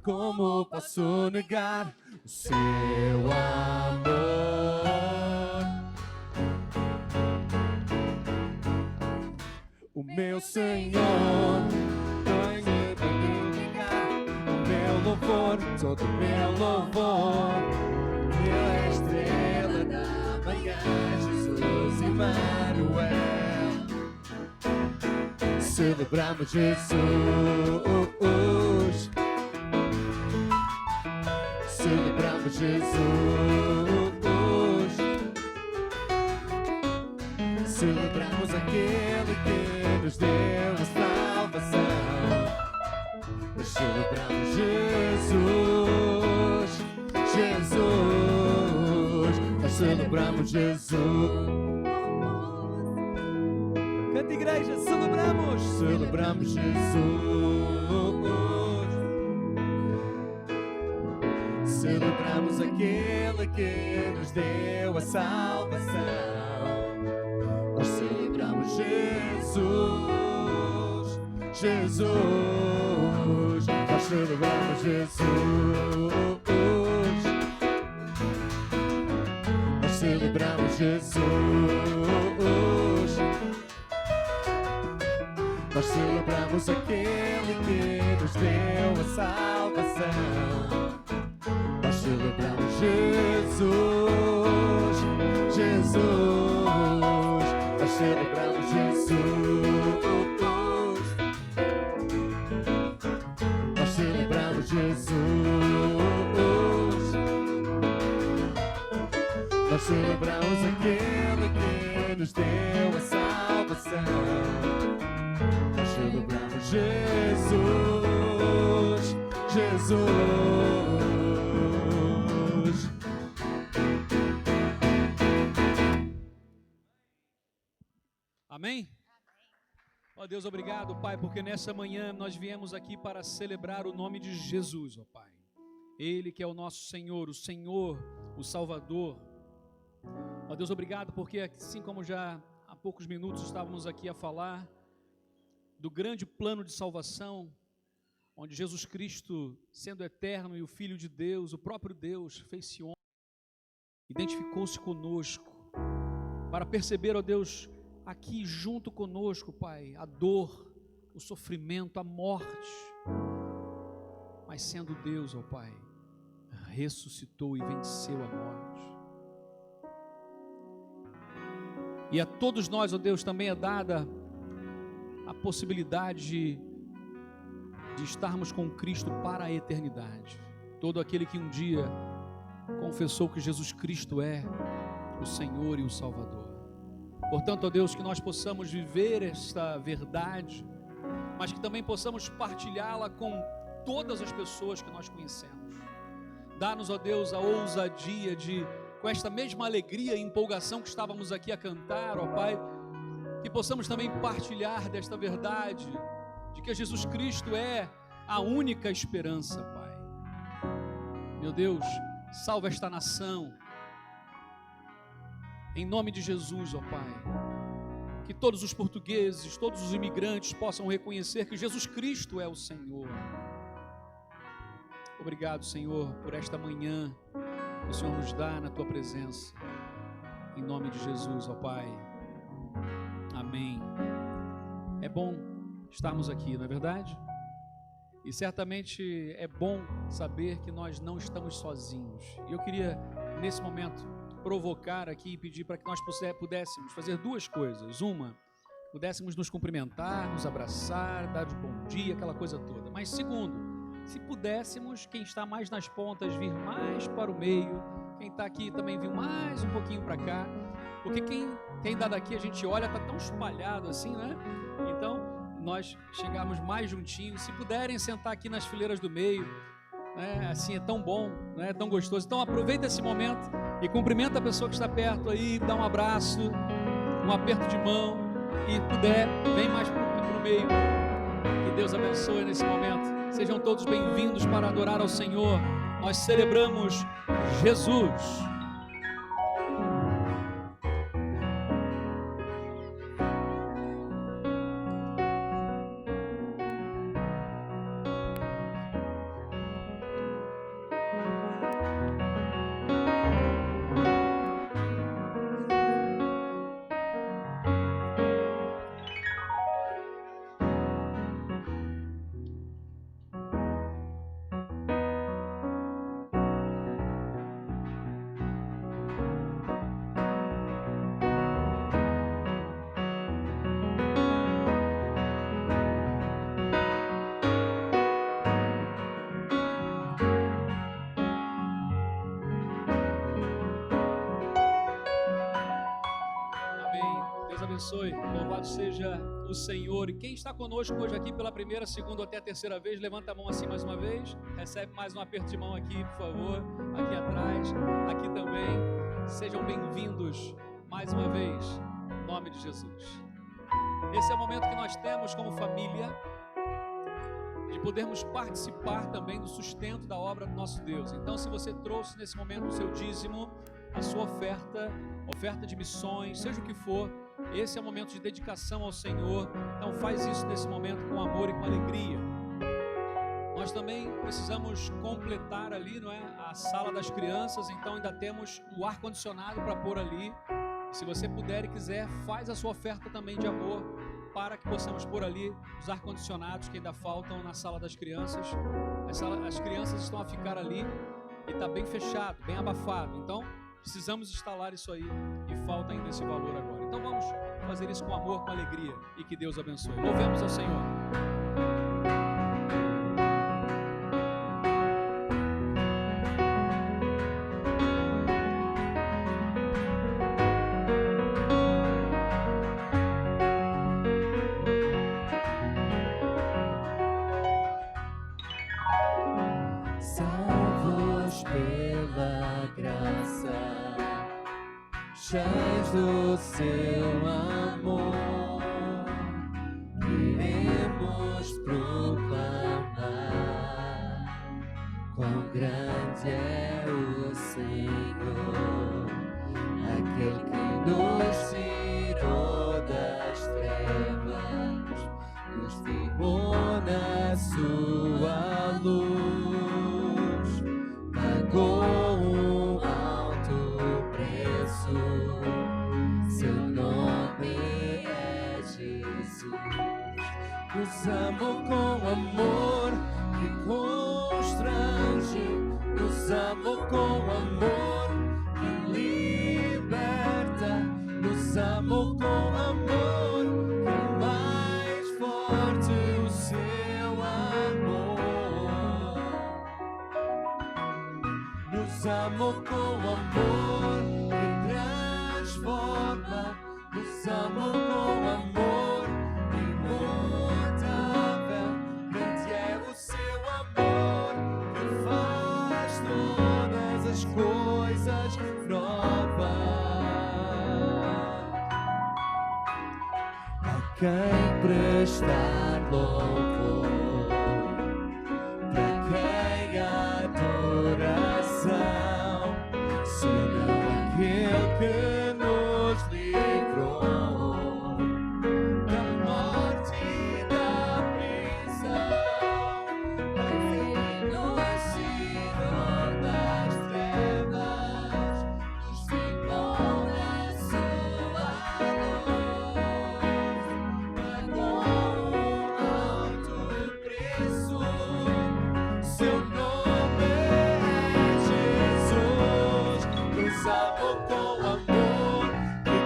Como posso negar o seu amor? O meu Senhor, tenho de negar o meu louvor, todo o meu louvor. Ele é a estrela da manhã, Jesus Emmanuel. Celebramos Jesus. Celebramos Jesus, celebramos aquele que nos deu a salvação. Celebramos Jesus, Jesus, nós celebramos Jesus. Canta, igreja, celebramos. Celebramos Jesus. Celebramos aquele que nos deu a salvação. Nós celebramos Jesus, Jesus. Nós celebramos Jesus. Nós celebramos Jesus. Nós celebramos aquele que nos deu a salvação. Nós celebramos Jesus, Jesus. Nós celebramos Jesus. Nós celebramos Jesus. Nós celebramos aquele que nos deu a salvação. Nós celebramos Jesus, Jesus. Amém? Ó Deus, obrigado, Pai, porque nessa manhã nós viemos aqui para celebrar o nome de Jesus, ó Pai. Ele que é o nosso Senhor, o Salvador. Ó Deus, obrigado porque assim como já há poucos minutos estávamos aqui a falar do grande plano de salvação, onde Jesus Cristo, sendo eterno e o Filho de Deus, o próprio Deus, fez-se homem, identificou-se conosco, para perceber, ó Deus, aqui junto conosco, Pai, a dor, o sofrimento, a morte, mas sendo Deus, ó Pai, ressuscitou e venceu a morte. E a todos nós, ó Deus, também é dada a possibilidade de estarmos com Cristo para a eternidade. Todo aquele que um dia confessou que Jesus Cristo é o Senhor e o Salvador. Portanto, ó Deus, que nós possamos viver esta verdade, mas que também possamos partilhá-la com todas as pessoas que nós conhecemos. Dá-nos, ó Deus, a ousadia de, com esta mesma alegria e empolgação que estávamos aqui a cantar, ó Pai, que possamos também partilhar desta verdade, de que Jesus Cristo é a única esperança, Pai. Meu Deus, salva esta nação, em nome de Jesus, ó Pai, que todos os portugueses, todos os imigrantes possam reconhecer que Jesus Cristo é o Senhor. Obrigado, Senhor, por esta manhã que o Senhor nos dá na Tua presença, em nome de Jesus, ó Pai. Amém. É bom estarmos aqui, não é verdade? E certamente é bom saber que nós não estamos sozinhos. E eu queria, nesse momento, provocar aqui e pedir para que nós pudéssemos fazer duas coisas. Uma, pudéssemos nos cumprimentar, nos abraçar, dar de bom dia, aquela coisa toda. Mas segundo, se pudéssemos, quem está mais nas pontas, vir mais para o meio, quem está aqui também vir mais um pouquinho para cá, porque quem está daqui a gente olha, está tão espalhado assim, né? Então, nós chegamos mais juntinhos. Se puderem sentar aqui nas fileiras do meio, né? Assim é tão bom, né? É tão gostoso. Então aproveita esse momento e cumprimenta a pessoa que está perto aí, dá um abraço, um aperto de mão, e puder, vem mais para o meio. Que Deus abençoe nesse momento. Sejam todos bem-vindos para adorar ao Senhor. Nós celebramos Jesus. Louvado seja o Senhor. E quem está conosco hoje aqui pela primeira, segunda ou até a terceira vez, levanta a mão assim mais uma vez, recebe mais um aperto de mão aqui, por favor, aqui atrás, aqui também. Sejam bem-vindos mais uma vez, em nome de Jesus. Esse é o momento que nós temos como família de podermos participar também do sustento da obra do nosso Deus. Então, se você trouxe nesse momento o seu dízimo, a sua oferta de missões, seja o que for, esse é o momento de dedicação ao Senhor. Então faz isso nesse momento com amor e com alegria. Nós também precisamos completar ali, não é, a sala das crianças. Então ainda temos o ar-condicionado para pôr ali. Se você puder e quiser, faz a sua oferta também de amor, para que possamos pôr ali os ar-condicionados que ainda faltam na sala das crianças. As crianças estão a ficar ali e está bem fechado, bem abafado. Então precisamos instalar isso aí e falta ainda esse valor agora. Então vamos fazer isso com amor, com alegria, e que Deus abençoe. Louvemos ao Senhor. Salvos pela graça, cheios do seu amor, queremos proclamar quão grande é o Senhor, aquele que nos tirou das trevas, nos firmou na sua luz, pagou um alto preço, seu nome é Jesus. Nos amou com amor que constrange, nos amou com amor que liberta, nos amou com amor que é mais forte o seu amor. Nos amou com amor que transforma, nos amou com amor imutável. Grande é o seu amor que faz todas as coisas novas. A quem prestar louvor, para quem adoração, senão aquele que nos livrou da morte e da prisão, aquele que nos tirou das trevas, nos firmou na sua luz, pagou um alto preço, seu nome é Jesus. Nos amou com amor que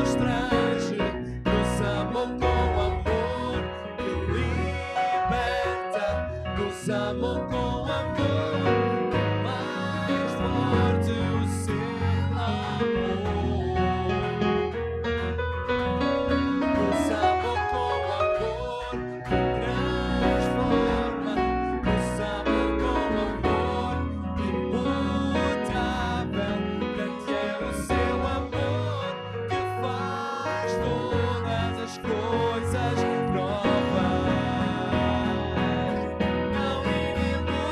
constrange, nos amou com amor que liberta, nos amou com amor que é mais forte o seu amor. Nos amou com amor que transforma, nos amou com amor imutável. Grande é o seu amor que faz todas as coisas novas. Não iremos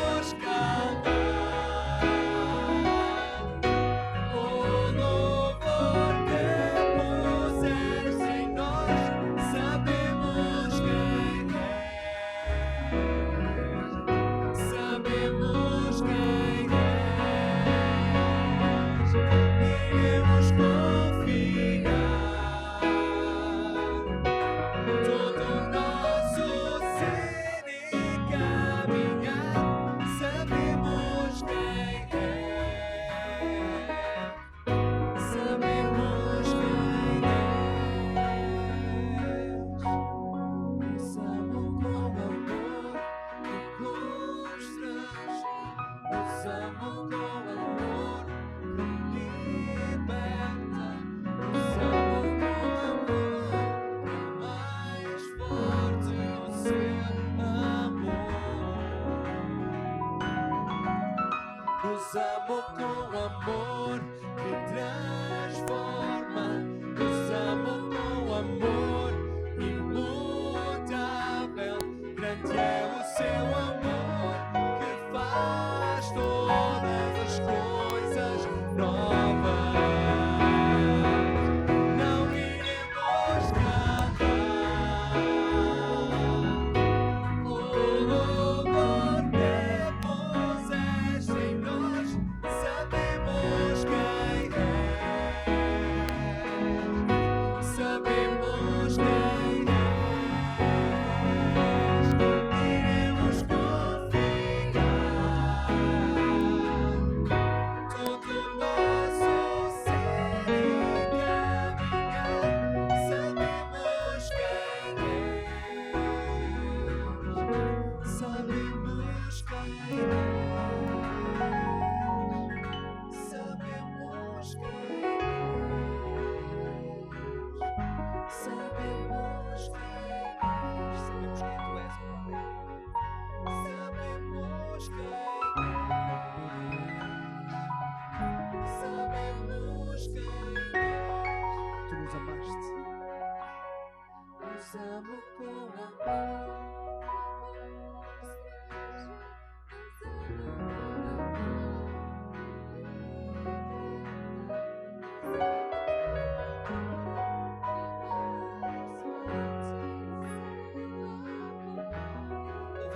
amo com amor.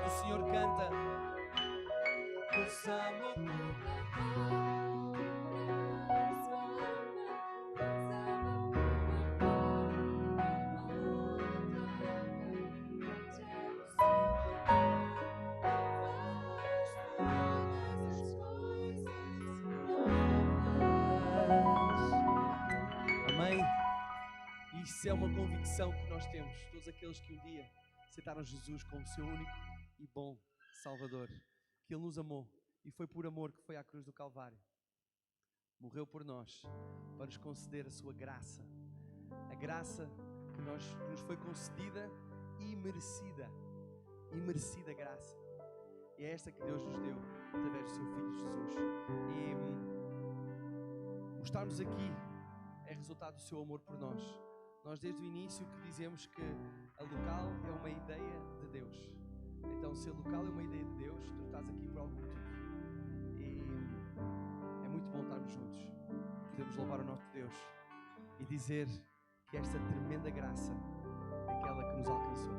O Senhor canta. Os amo com amor. Amém. Isso é uma convicção que nós temos, todos aqueles que um dia aceitaram Jesus como seu único e bom Salvador, que Ele nos amou e foi por amor que foi à cruz do Calvário. Morreu por nós para nos conceder a sua graça, a graça que nos foi concedida e merecida graça. E é esta que Deus nos deu através do seu Filho Jesus. E o estarmos aqui é resultado do seu amor por nós. Nós desde o início que dizemos que a local é uma ideia de Deus. Então, se a local é uma ideia de Deus, tu estás aqui por algum motivo. E é muito bom estarmos juntos. Podemos louvar o nosso Deus e dizer que esta tremenda graça é aquela que nos alcançou.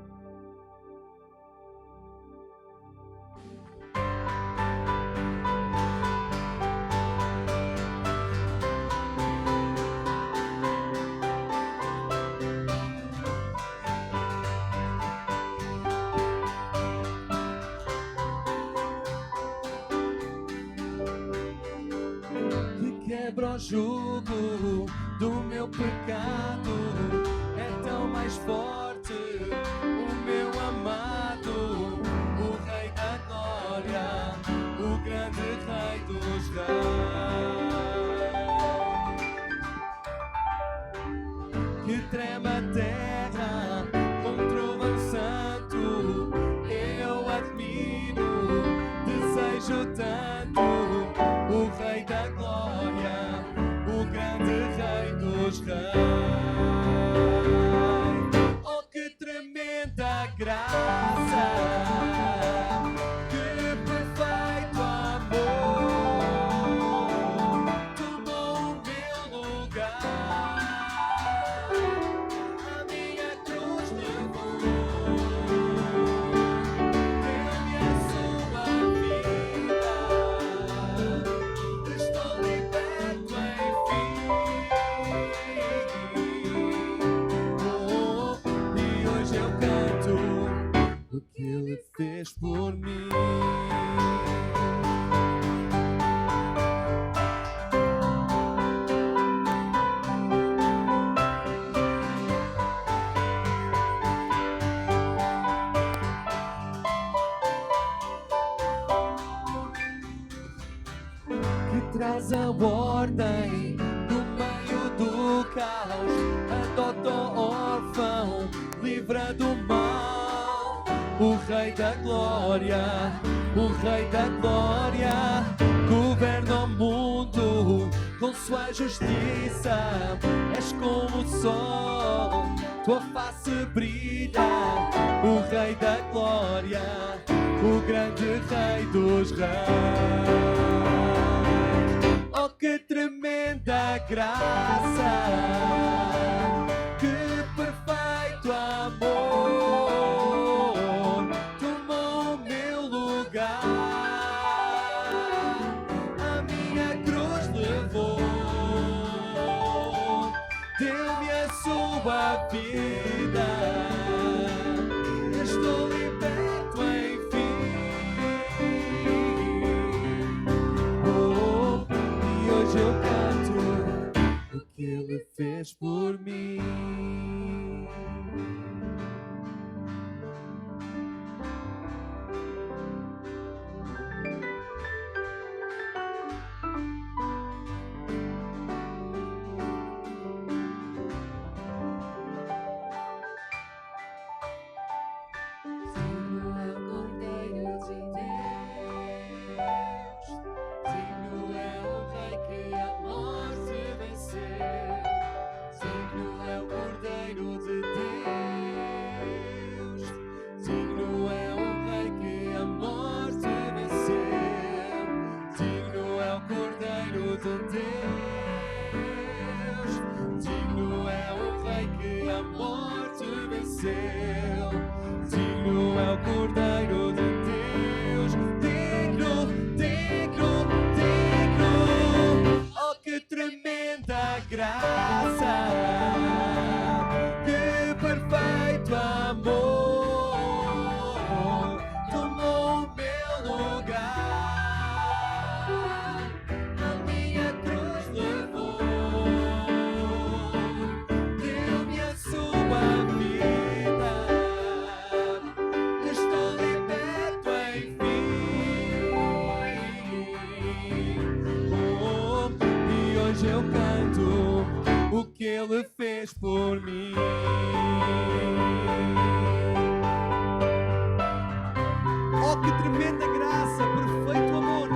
Quebra o jugo do meu pecado, é tão mais forte o meu amado, o Rei da Glória, o grande Rei dos Reis. Que trema a terra com trovão santo, eu admiro, desejo tanto o Rei da Glória, o grande Rei dos Reis. Oh, que tremenda graça, que perfeito amor, tomou o meu lugar, a minha cruz levou, deu-me a sua vida. Estou liberto, enfim. E hoje eu canto o que Ele fez por mim. Que traz a ordem no meio do caos, adota o órfão, livra do mal. O Rei da Glória, o Rei da Glória, governa o mundo com sua justiça. És como o sol, tua face brilha. O Rei da Glória, o grande Rei dos Reis. Oh, que tremenda graça, que perfeito amor, tomou o meu lugar, a minha cruz levou, deu-me a sua vida. Estou liberto, enfim. Oh, hoje eu canto o que Ele céu. Digno é o Cordeiro de Deus, digno, digno, digno. Oh, que tremenda graça, que perfeito amor, tomou o meu lugar, a minha cruz levou, deu-me a sua vida, estou liberto enfim. Oh, e hoje eu canto o que Ele fez por mim. Oh, que tremenda graça, perfeito amor,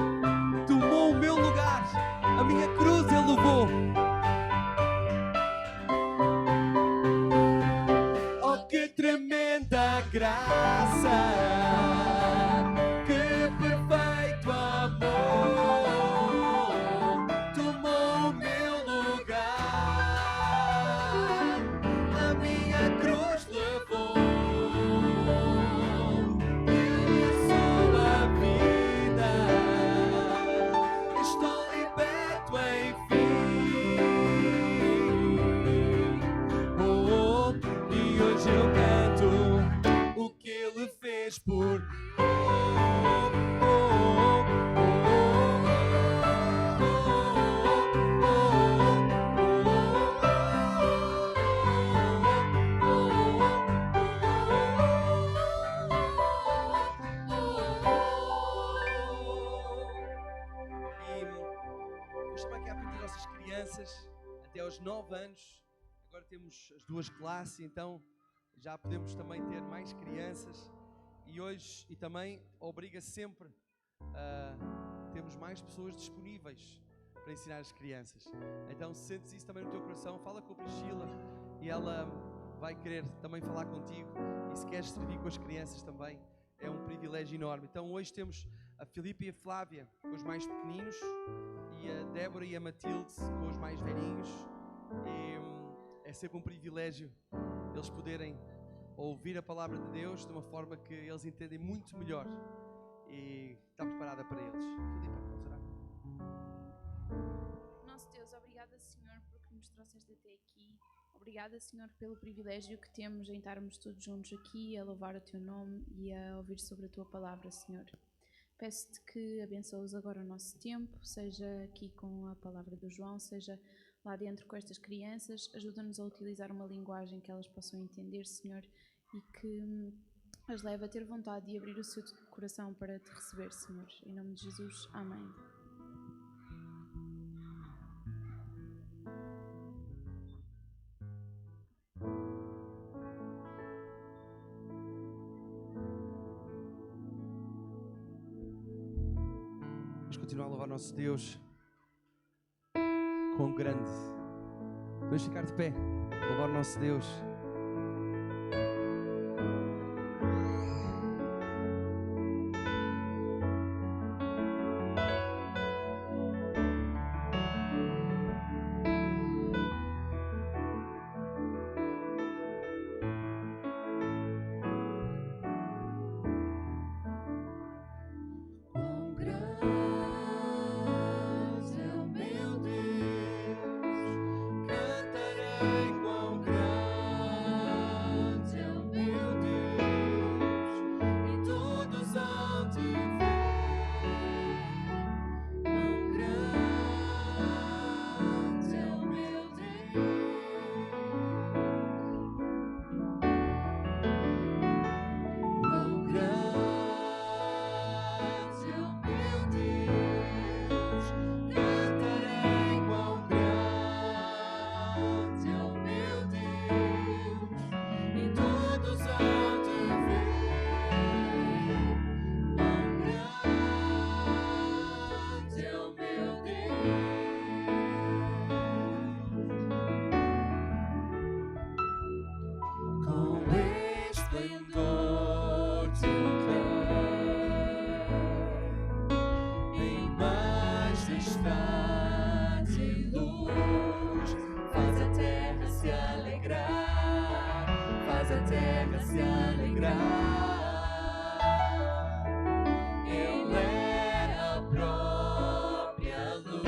tomou o meu lugar, a minha cruz Ele levou. Oh, que tremenda graça, que perfeito amor, tomou o meu lugar, a minha cruz levou, deu-me a sua vida, estou liberto enfim. Oh, e hoje eu canto o que Ele fez por mim. Vou chamar aqui à frente as nossas crianças até aos 9 anos. Agora temos as duas classes, então já podemos também ter mais crianças. E hoje, e também obriga sempre a termos mais pessoas disponíveis para ensinar as crianças. Então, se sentes isso também no teu coração, fala com a Priscila e ela vai querer também falar contigo. E se queres servir com as crianças também, é um privilégio enorme. Então, hoje temos a Filipe e a Flávia com os mais pequeninos e a Débora e a Matilde com os mais velhinhos. E é sempre um privilégio eles poderem ouvir a palavra de Deus de uma forma que eles entendem muito melhor. E está preparada para eles. Filipe, vamos orar. Nosso Deus, obrigada, Senhor, porque nos trouxeste até aqui. Obrigada, Senhor, pelo privilégio que temos em estarmos todos juntos aqui a louvar o Teu nome e a ouvir sobre a Tua palavra, Senhor. Peço-te que abençoes agora o nosso tempo, seja aqui com a palavra do João, seja lá dentro com estas crianças. Ajuda-nos a utilizar uma linguagem que elas possam entender, Senhor, e que as leve a ter vontade de abrir o seu coração para te receber, Senhor. Em nome de Jesus, amém. Vamos continuar a louvar o nosso Deus. Quão grande. Vamos ficar de pé, louvar o nosso Deus. Faz a terra terra se alegrar. Ele é a própria luz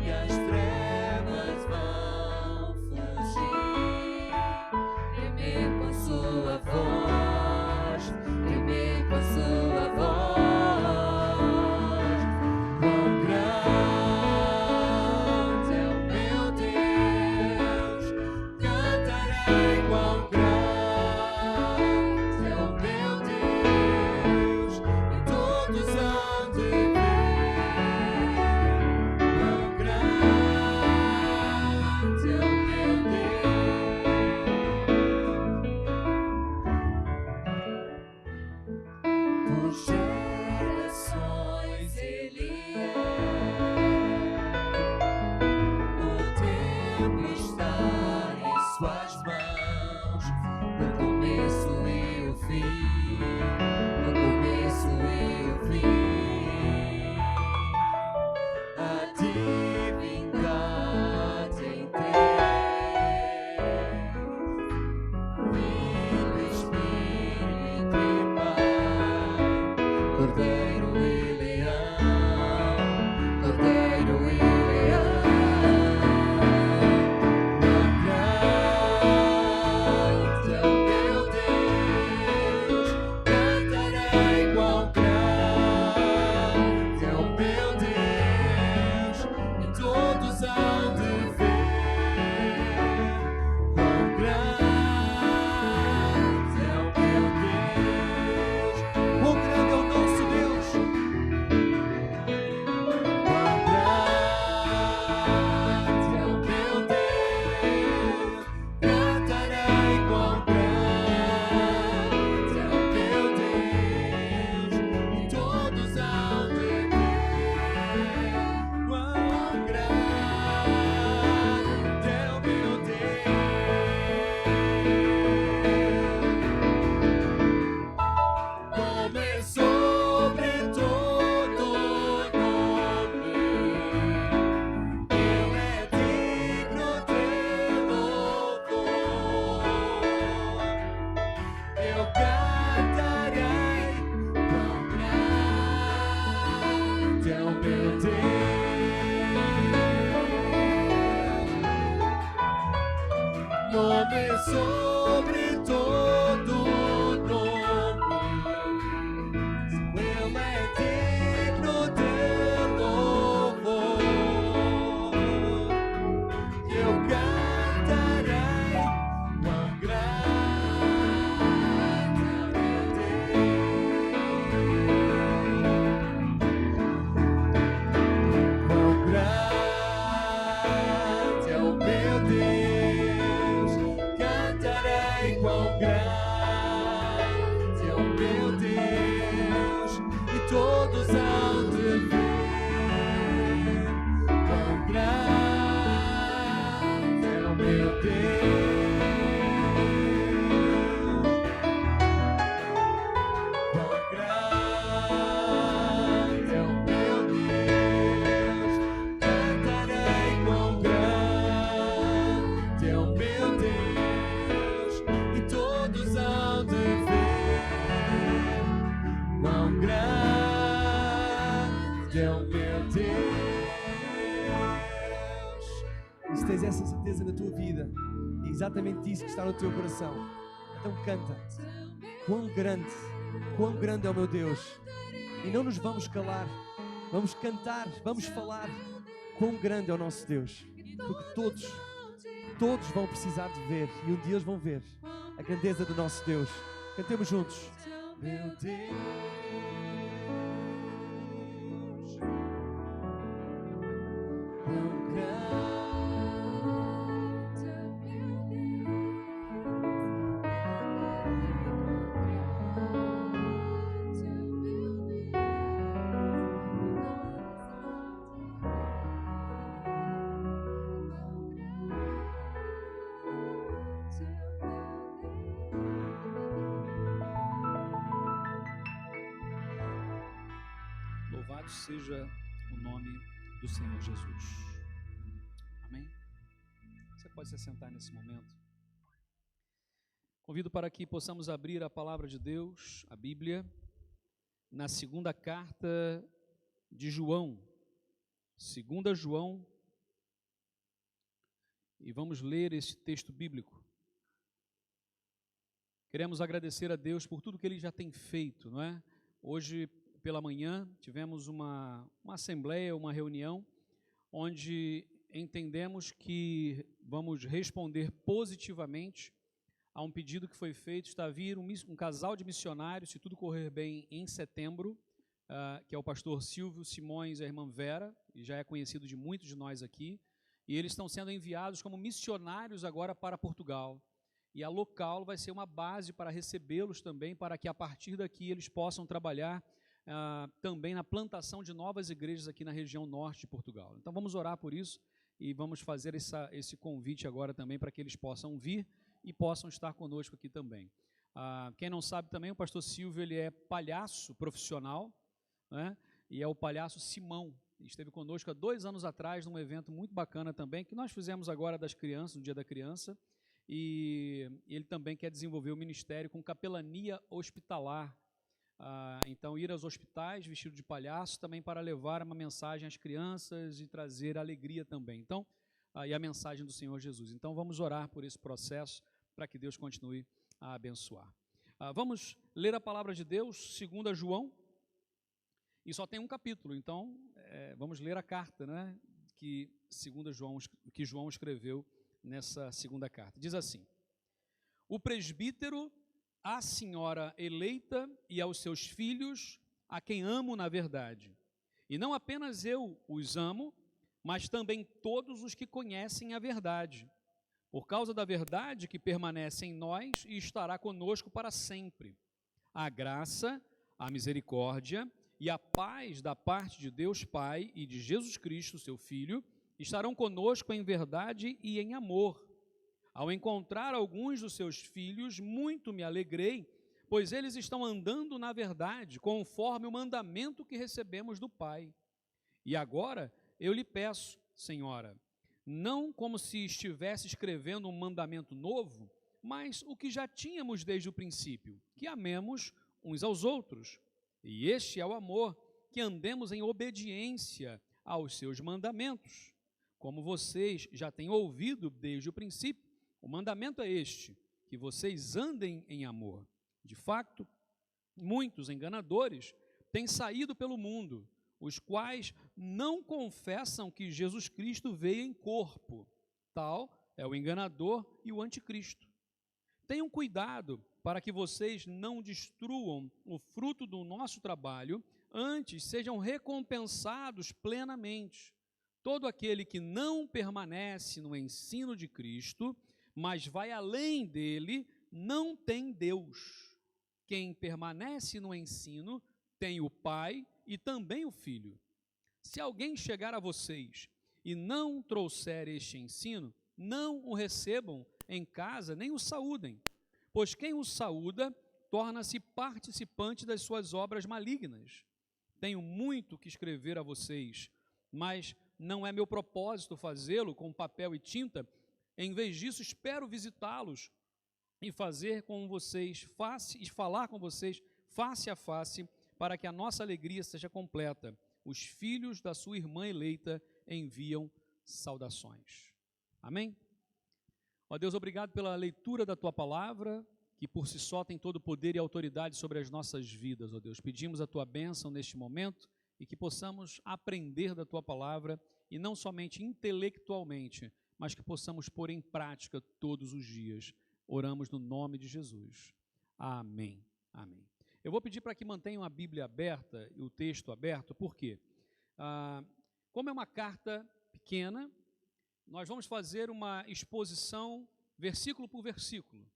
e as trevas vão fugir. Temer com a sua voz, temer com a sua voz. Quão grande é o meu Deus, cantarei. Quão grande é o meu Deus, e todos hão de ver. Quão grande é o meu Deus. Por gerações Ele é. O tempo está em suas mãos, o começo e o fim, o começo e o fim. A divindade em Deus, Filho, Espírito e Pai, Cordeiro e Leão, Cordeiro e Leão. Quão grande é o meu Deus, cantarei. Quão grande é o meu Deus, e todos hão de ver. Quão grande é o meu Deus. Quão grande é o nosso Deus. Quão grande é o meu Deus, cantarei. Quão grande é o meu Deus, e todos hão de ver. Quão grande é o meu Deus. Nome sobre todo nome, Ele é digno de louvor. Eu cantarei. Quão grande é o meu Deus. Nome sobre todo nome, Ele é digno de louvor. Eu cantarei. Quão grande é o meu Deus. Quão grande é o meu Deus, cantarei. Quão grande é o meu Deus, e todos hão de ver. Quão grande é o meu Deus. Quão grande é o meu Deus, cantarei. Quão grande é o meu Deus, e todos hão de ver. Quão grande é o meu Deus. E se tens essa certeza na tua vida, é exatamente isso que está no teu coração, então canta. Quão grande é o meu Deus. E não nos vamos calar, vamos cantar, vamos falar. Quão grande é o nosso Deus, porque todos vão precisar de ver, e um dia eles vão ver a grandeza do nosso Deus. Cantemos juntos. Meu Deus, quão grande é o meu Louvado seja o nome do Senhor Jesus. Amém? Você pode se assentar nesse momento. Convido para que possamos abrir a palavra de Deus, a Bíblia, na segunda carta de João, 2 João, e vamos ler esse texto bíblico. Queremos agradecer a Deus por tudo que Ele já tem feito, não é? Hoje, pela manhã, tivemos uma assembleia, uma reunião, onde entendemos que vamos responder positivamente a um pedido que foi feito. Está a vir um casal de missionários, se tudo correr bem, em setembro, que é o pastor Silvio Simões e a irmã Vera, e já é conhecido de muitos de nós aqui, e eles estão sendo enviados como missionários agora para Portugal, e a local vai ser uma base para recebê-los também, para que a partir daqui eles possam trabalhar também na plantação de novas igrejas aqui na região norte de Portugal. Então vamos orar por isso, e vamos fazer esse convite agora também para que eles possam vir e possam estar conosco aqui também. Quem não sabe também, o pastor Silvio, ele é palhaço profissional, né? E é o palhaço Simão. Ele esteve conosco há 2 anos atrás num evento muito bacana também, que nós fizemos agora das crianças, no Dia da Criança, e ele também quer desenvolver o ministério com capelania hospitalar. Então, ir aos hospitais vestido de palhaço também para levar uma mensagem às crianças e trazer alegria também. Então, e a mensagem do Senhor Jesus. Então, vamos orar por esse processo para que Deus continue a abençoar. Vamos ler a palavra de Deus, 2 João, e só tem um capítulo, então vamos ler a carta, né, que João escreveu nessa segunda carta. Diz assim: o presbítero, à senhora eleita e aos seus filhos, a quem amo na verdade. E não apenas eu os amo, mas também todos os que conhecem a verdade, por causa da verdade que permanece em nós e estará conosco para sempre. A graça, a misericórdia e a paz da parte de Deus Pai e de Jesus Cristo, seu Filho, estarão conosco em verdade e em amor. Ao encontrar alguns dos seus filhos, muito me alegrei, pois eles estão andando na verdade, conforme o mandamento que recebemos do Pai. E agora eu lhe peço, Senhora, não como se estivesse escrevendo um mandamento novo, mas o que já tínhamos desde o princípio, que amemos uns aos outros. E este é o amor, que andemos em obediência aos seus mandamentos. Como vocês já têm ouvido desde o princípio, o mandamento é este, que vocês andem em amor. De fato, muitos enganadores têm saído pelo mundo, os quais não confessam que Jesus Cristo veio em corpo. Tal é o enganador e o anticristo. Tenham cuidado para que vocês não destruam o fruto do nosso trabalho, antes sejam recompensados plenamente. Todo aquele que não permanece no ensino de Cristo, mas vai além dele, não tem Deus. Quem permanece no ensino tem o Pai e também o Filho. Se alguém chegar a vocês e não trouxer este ensino, não o recebam em casa, nem o saúdem, pois quem o saúda torna-se participante das suas obras malignas. Tenho muito que escrever a vocês, mas não é meu propósito fazê-lo com papel e tinta. Em vez disso, espero visitá-los e falar com vocês face a face, para que a nossa alegria seja completa. Os filhos da sua irmã eleita enviam saudações. Amém? Ó Deus, obrigado pela leitura da Tua palavra, que por si só tem todo o poder e autoridade sobre as nossas vidas, ó Deus. Pedimos a Tua bênção neste momento e que possamos aprender da Tua palavra, e não somente intelectualmente, mas que possamos pôr em prática todos os dias. Oramos no nome de Jesus. Amém. Amém. Eu vou pedir para que mantenham a Bíblia aberta e o texto aberto, por quê? Como é uma carta pequena, nós vamos fazer uma exposição versículo por versículo,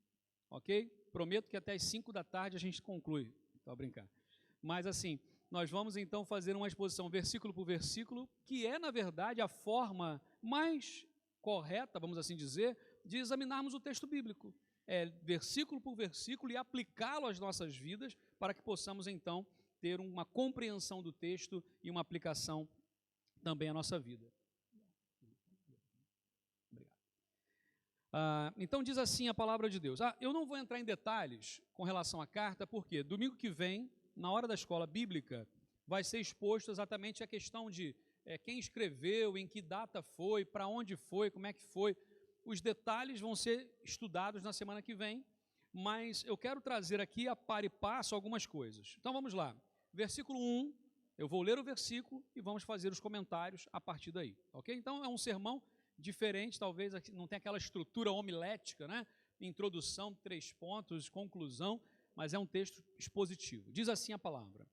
ok? Prometo que até às 5 da tarde a gente conclui, estou a brincar. Mas assim, nós vamos então fazer uma exposição versículo por versículo, que é na verdade a forma mais correta, vamos assim dizer, de examinarmos o texto bíblico. Versículo por versículo, e aplicá-lo às nossas vidas, para que possamos então ter uma compreensão do texto e uma aplicação também à nossa vida. Obrigado. Então diz assim a palavra de Deus. Eu não vou entrar em detalhes com relação à carta, porque domingo que vem, na hora da escola bíblica, vai ser exposto exatamente a questão de quem escreveu, em que data foi, para onde foi, como é que foi. Os detalhes vão ser estudados na semana que vem, mas eu quero trazer aqui a par e passo algumas coisas. Então vamos lá. Versículo 1, eu vou ler o versículo e vamos fazer os comentários a partir daí, ok? Então é um sermão diferente, talvez não tenha aquela estrutura homilética, né? Introdução, 3 pontos, conclusão, mas é um texto expositivo. Diz assim a palavra: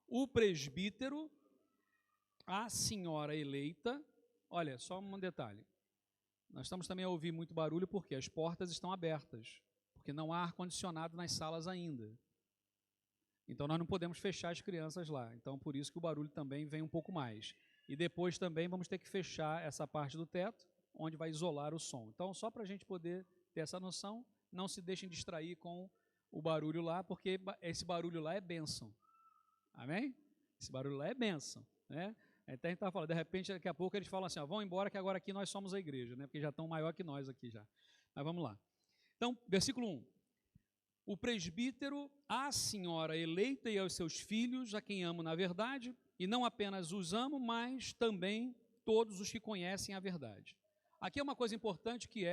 o presbítero, a senhora eleita, olha, só um detalhe, nós estamos também a ouvir muito barulho porque as portas estão abertas, porque não há ar-condicionado nas salas ainda. Então nós não podemos fechar as crianças lá, então por isso que o barulho também vem um pouco mais. E depois também vamos ter que fechar essa parte do teto, onde vai isolar o som. Então só para a gente poder ter essa noção, não se deixem distrair com o barulho lá, porque esse barulho lá é bênção. Amém? Esse barulho lá é bênção, né? Então a gente está falando, de repente daqui a pouco eles falam assim, vão embora que agora aqui nós somos a igreja, né? Porque já estão maior que nós aqui já. Mas vamos lá. Então, versículo 1. O presbítero, a senhora eleita e aos seus filhos, a quem amo na verdade, e não apenas os amo, mas também todos os que conhecem a verdade. Aqui é uma coisa importante que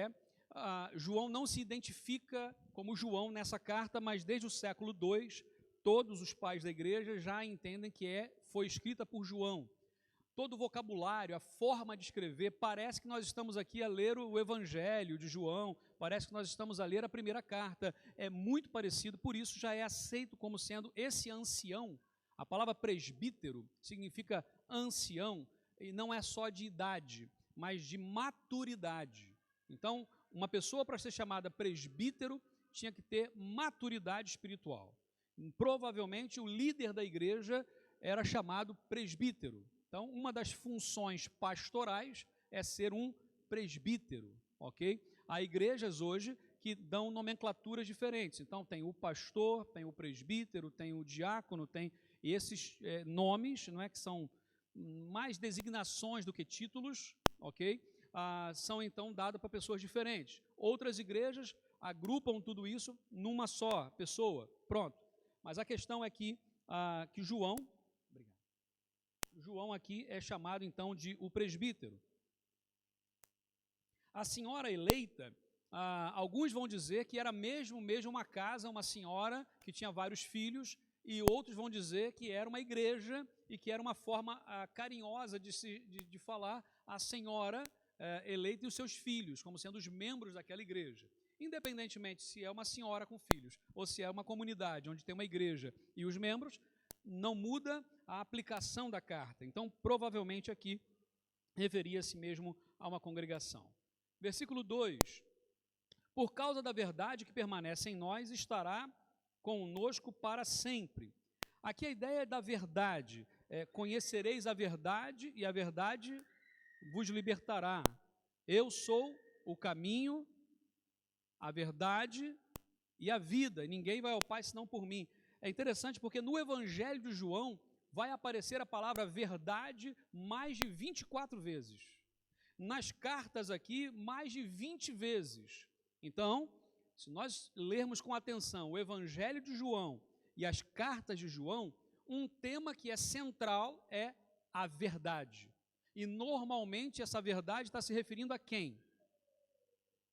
João não se identifica como João nessa carta, mas desde o século II, todos os pais da igreja já entendem que foi escrita por João. Todo o vocabulário, a forma de escrever, parece que nós estamos aqui a ler o Evangelho de João, parece que nós estamos a ler a primeira carta, é muito parecido, por isso já é aceito como sendo esse ancião. A palavra presbítero significa ancião, e não é só de idade, mas de maturidade. Então, uma pessoa para ser chamada presbítero tinha que ter maturidade espiritual. Provavelmente o líder da igreja era chamado presbítero. Então, uma das funções pastorais é ser um presbítero, ok? Há igrejas hoje que dão nomenclaturas diferentes. Então, tem o pastor, tem o presbítero, tem o diácono, tem esses nomes, não é, que são mais designações do que títulos, ok? São, então, dados para pessoas diferentes. Outras igrejas agrupam tudo isso numa só pessoa, pronto. Mas a questão é que João aqui é chamado então de o presbítero. A senhora eleita, alguns vão dizer que era mesmo uma casa, uma senhora que tinha vários filhos, e outros vão dizer que era uma igreja e que era uma forma carinhosa de falar a senhora eleita e os seus filhos, como sendo os membros daquela igreja. Independentemente se é uma senhora com filhos ou se é uma comunidade onde tem uma igreja e os membros, não muda a aplicação da carta. Então, provavelmente aqui referia-se mesmo a uma congregação. Versículo 2. Por causa da verdade que permanece em nós, estará conosco para sempre. Aqui a ideia da verdade. Conhecereis a verdade e a verdade vos libertará. Eu sou o caminho, a verdade e a vida. Ninguém vai ao Pai senão por mim. É interessante porque no Evangelho de João vai aparecer a palavra verdade mais de 24 vezes. Nas cartas aqui, mais de 20 vezes. Então, se nós lermos com atenção o Evangelho de João e as cartas de João, um tema que é central é a verdade. E normalmente essa verdade está se referindo a quem?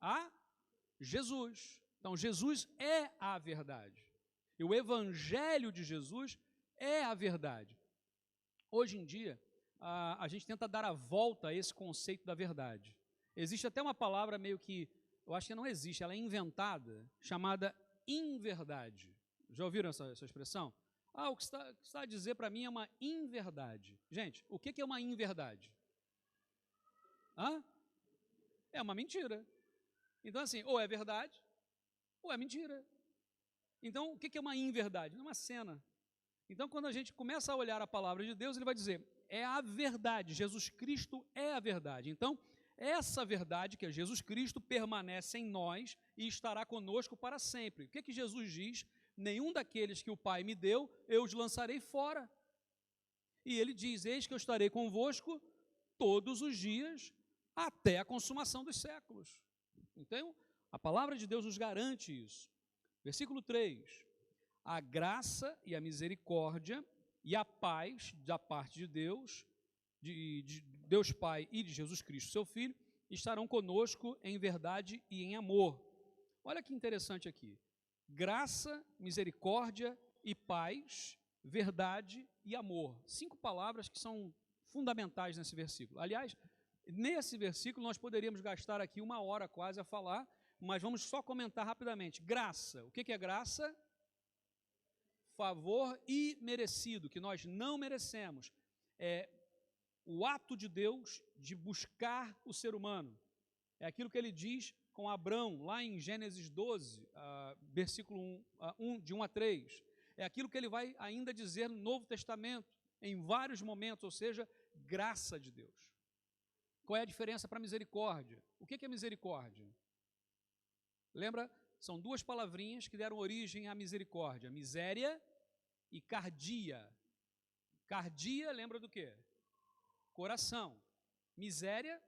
A Jesus. Então, Jesus é a verdade. E o Evangelho de Jesus é a verdade. Hoje em dia, a gente tenta dar a volta a esse conceito da verdade. Existe até uma palavra meio que, eu acho que não existe, ela é inventada, chamada inverdade. Já ouviram essa expressão? O que está a dizer para mim é uma inverdade. Gente, o que é uma inverdade? É uma mentira. Então, assim, ou é verdade, ou é mentira. Então, o que é uma inverdade? É uma cena. Então, quando a gente começa a olhar a palavra de Deus, ele vai dizer, é a verdade, Jesus Cristo é a verdade. Então, essa verdade, que é Jesus Cristo, permanece em nós e estará conosco para sempre. O que Jesus diz? Nenhum daqueles que o Pai me deu, eu os lançarei fora. E ele diz, eis que eu estarei convosco todos os dias, até a consumação dos séculos. Então, a palavra de Deus nos garante isso. Versículo 3. A graça e a misericórdia e a paz da parte de Deus, de Deus Pai e de Jesus Cristo, seu Filho, estarão conosco em verdade e em amor. Olha que interessante aqui. Graça, misericórdia e paz, verdade e amor. 5 palavras que são fundamentais nesse versículo. Aliás, nesse versículo nós poderíamos gastar aqui 1 hora quase a falar, mas vamos só comentar rapidamente. Graça. O que é graça? Favor imerecido, que nós não merecemos. É o ato de Deus de buscar o ser humano. É aquilo que ele diz com Abrão, lá em Gênesis 12, versículo 1, de 1 a 3. É aquilo que ele vai ainda dizer no Novo Testamento, em vários momentos, ou seja, graça de Deus. Qual é a diferença para misericórdia? O que é misericórdia? Lembra? São 2 palavrinhas que deram origem à misericórdia, miséria e cardia. Cardia lembra do quê? Coração. Miséria,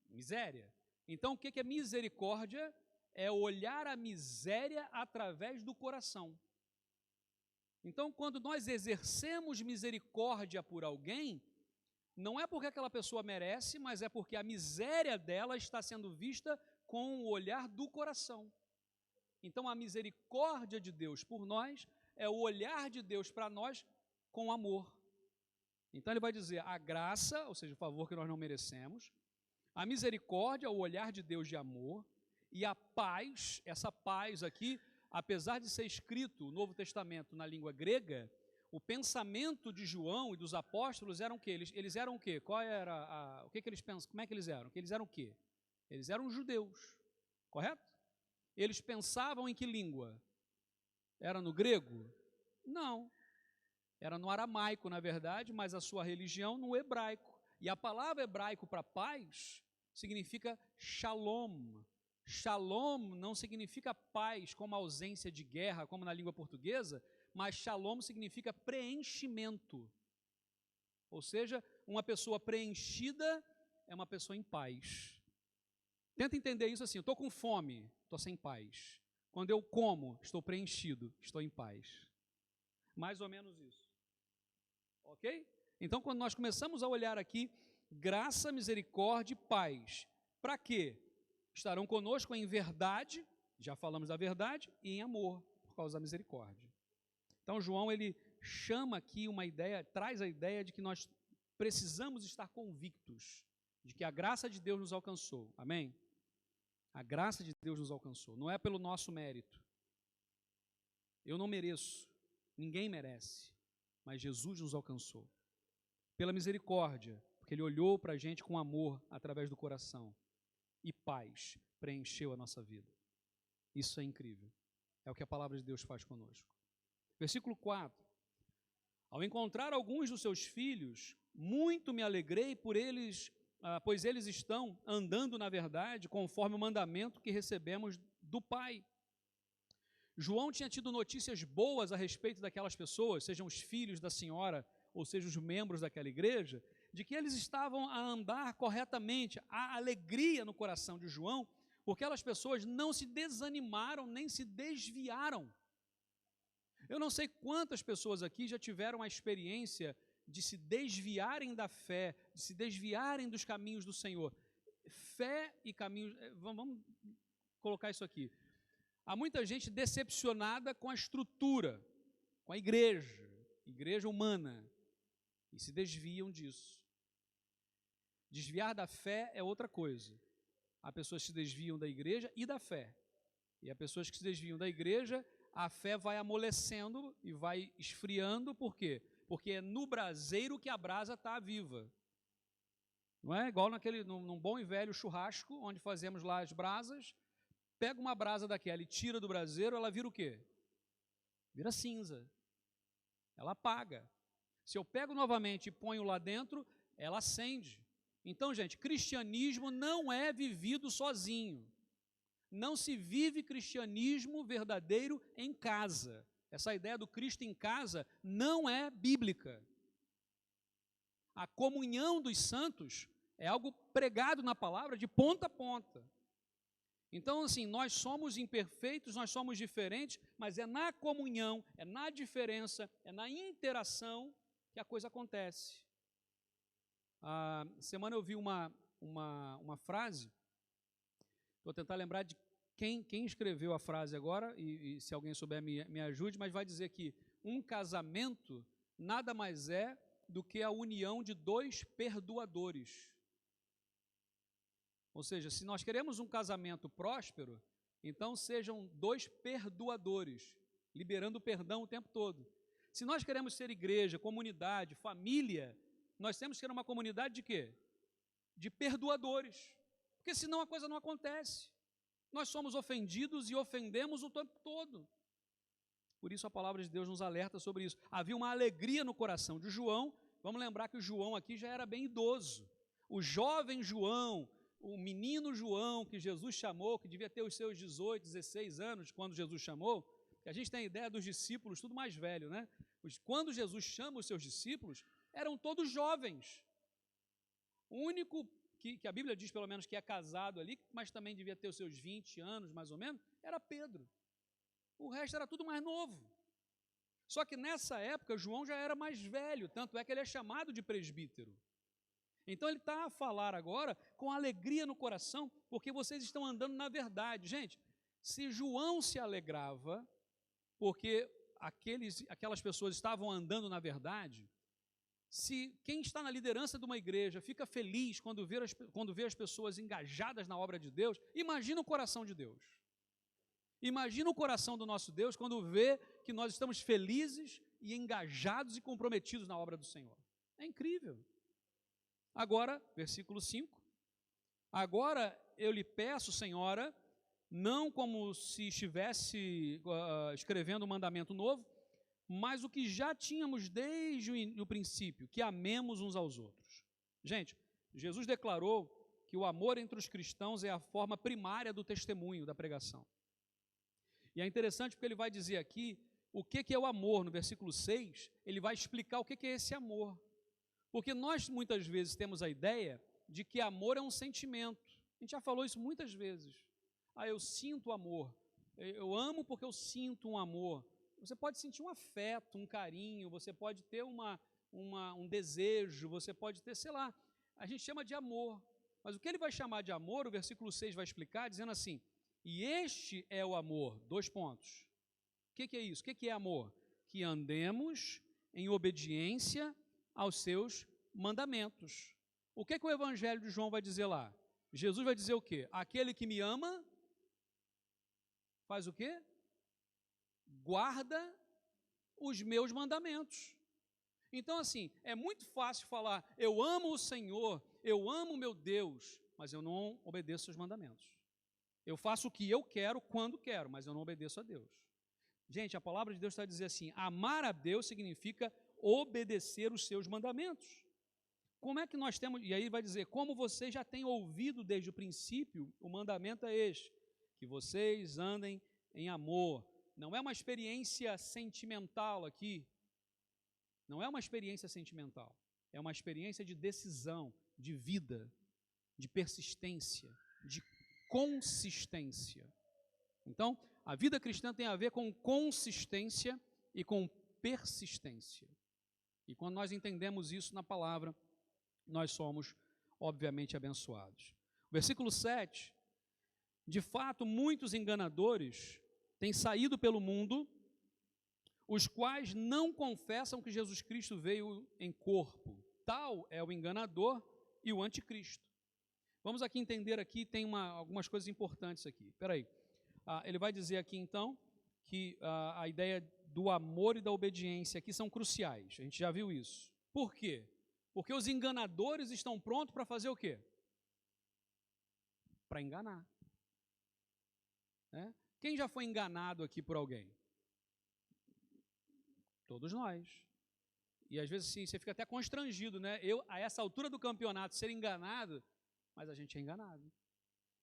miséria. Então, o que é misericórdia? É olhar a miséria através do coração. Então, quando nós exercemos misericórdia por alguém, não é porque aquela pessoa merece, mas é porque a miséria dela está sendo vista com o olhar do coração. Então, a misericórdia de Deus por nós é o olhar de Deus para nós com amor. Então, ele vai dizer a graça, ou seja, o favor que nós não merecemos, a misericórdia, o olhar de Deus de amor, e a paz, essa paz aqui, apesar de ser escrito o Novo Testamento na língua grega, o pensamento de João e dos apóstolos eram o quê? Eles eram o quê? Qual era o que eles pensam? Como é que eles eram? Eles eram o quê? Eles eram judeus, correto? Eles pensavam em que língua? Era no grego? Não. Era no aramaico, na verdade, mas a sua religião no hebraico. E a palavra hebraico para paz significa shalom. Shalom não significa paz como ausência de guerra, como na língua portuguesa, mas shalom significa preenchimento. Ou seja, uma pessoa preenchida é uma pessoa em paz. Tenta entender isso assim, eu estou com fome, estou sem paz. Quando eu como, estou preenchido, estou em paz. Mais ou menos isso. Ok? Então, quando nós começamos a olhar aqui, graça, misericórdia e paz. Para quê? Estarão conosco em verdade, já falamos da verdade, e em amor, por causa da misericórdia. Então, João, ele chama aqui uma ideia, traz a ideia de que nós precisamos estar convictos de que a graça de Deus nos alcançou. Amém? A graça de Deus nos alcançou. Não é pelo nosso mérito. Eu não mereço, ninguém merece, mas Jesus nos alcançou. Pela misericórdia, porque Ele olhou para a gente com amor através do coração. E paz preencheu a nossa vida. Isso é incrível. É o que a palavra de Deus faz conosco. Versículo 4. Ao encontrar alguns dos seus filhos, muito me alegrei por eles, pois eles estão andando na verdade, conforme o mandamento que recebemos do Pai. João tinha tido notícias boas a respeito daquelas pessoas, sejam os filhos da senhora, ou sejam os membros daquela igreja, de que eles estavam a andar corretamente. Há alegria no coração de João, porque aquelas pessoas não se desanimaram, nem se desviaram. Eu não sei quantas pessoas aqui já tiveram a experiência de se desviarem da fé, de se desviarem dos caminhos do Senhor. Fé e caminhos, vamos colocar isso aqui. Há muita gente decepcionada com a estrutura, com a igreja humana, e se desviam disso. Desviar da fé é outra coisa. Há pessoas que se desviam da igreja e da fé. E há pessoas que se desviam da igreja, a fé vai amolecendo e vai esfriando, por quê? Porque é no braseiro que a brasa está viva. Não é igual num bom e velho churrasco, onde fazemos lá as brasas, pega uma brasa daquela e tira do braseiro, ela vira o quê? Vira cinza. Ela apaga. Se eu pego novamente e ponho lá dentro, ela acende. Então, gente, cristianismo não é vivido sozinho. Não se vive cristianismo verdadeiro em casa. Essa ideia do Cristo em casa não é bíblica. A comunhão dos santos é algo pregado na palavra de ponta a ponta. Então, assim, nós somos imperfeitos, nós somos diferentes, mas é na comunhão, é na diferença, é na interação que a coisa acontece. Semana eu vi uma frase, vou tentar lembrar de quem escreveu a frase agora, e se alguém souber me ajude, mas vai dizer que um casamento nada mais é do que a união de dois perdoadores. Ou seja, se nós queremos um casamento próspero, então sejam dois perdoadores, liberando perdão o tempo todo. Se nós queremos ser igreja, comunidade, família, nós temos que ser uma comunidade de quê? De perdoadores, porque senão a coisa não acontece. Nós somos ofendidos e ofendemos o tempo todo. Por isso a palavra de Deus nos alerta sobre isso. Havia uma alegria no coração de João. Vamos lembrar que o João aqui já era bem idoso. O jovem João, o menino João que Jesus chamou, que devia ter os seus 18, 16 anos quando Jesus chamou, que a gente tem a ideia dos discípulos tudo mais velho, né? Quando Jesus chama os seus discípulos, eram todos jovens. O único que a Bíblia diz, pelo menos, que é casado ali, mas também devia ter os seus 20 anos, mais ou menos, era Pedro. O resto era tudo mais novo. Só que nessa época, João já era mais velho, tanto é que ele é chamado de presbítero. Então ele está a falar agora com alegria no coração, porque vocês estão andando na verdade. Gente, se João se alegrava, porque aquelas pessoas estavam andando na verdade, se quem está na liderança de uma igreja fica feliz quando vê as pessoas engajadas na obra de Deus, imagina o coração de Deus. Imagina o coração do nosso Deus quando vê que nós estamos felizes e engajados e comprometidos na obra do Senhor. É incrível. Agora, versículo 5. Agora eu lhe peço, Senhora, não como se estivesse escrevendo um mandamento novo, mas o que já tínhamos desde o princípio, que amemos uns aos outros. Gente, Jesus declarou que o amor entre os cristãos é a forma primária do testemunho, da pregação. E é interessante porque ele vai dizer aqui o que é o amor. No versículo 6, ele vai explicar o que é esse amor. Porque nós muitas vezes temos a ideia de que amor é um sentimento. A gente já falou isso muitas vezes. Eu sinto amor. Eu amo porque eu sinto um amor. Você pode sentir um afeto, um carinho, você pode ter um desejo, você pode ter, sei lá, a gente chama de amor. Mas o que ele vai chamar de amor, o versículo 6 vai explicar, dizendo assim: e este é o amor, 2 pontos. O que é isso? O que é amor? Que andemos em obediência aos seus mandamentos. O que o Evangelho de João vai dizer lá? Jesus vai dizer o quê? Aquele que me ama, faz o quê? Guarda os meus mandamentos. Então, assim, é muito fácil falar, eu amo o Senhor, eu amo o meu Deus, mas eu não obedeço os mandamentos. Eu faço o que eu quero, quando quero, mas eu não obedeço a Deus. Gente, a palavra de Deus está a dizer assim, amar a Deus significa obedecer os seus mandamentos. Como é que nós temos, e aí vai dizer, como vocês já têm ouvido desde o princípio, o mandamento é este, que vocês andem em amor. Não é uma experiência sentimental aqui, não é uma experiência sentimental, é uma experiência de decisão, de vida, de persistência, de consistência. Então, a vida cristã tem a ver com consistência e com persistência. E quando nós entendemos isso na palavra, nós somos, obviamente, abençoados. Versículo 7, de fato, muitos enganadores têm saído pelo mundo, os quais não confessam que Jesus Cristo veio em corpo. Tal é o enganador e o anticristo. Vamos aqui entender aqui, tem algumas coisas importantes aqui. Espera aí. Ele vai dizer aqui, então, que a ideia do amor e da obediência aqui são cruciais. A gente já viu isso. Por quê? Porque os enganadores estão prontos para fazer o quê? Para enganar. Né? Quem já foi enganado aqui por alguém? Todos nós. E às vezes sim, você fica até constrangido, né? Eu, a essa altura do campeonato, ser enganado, mas a gente é enganado.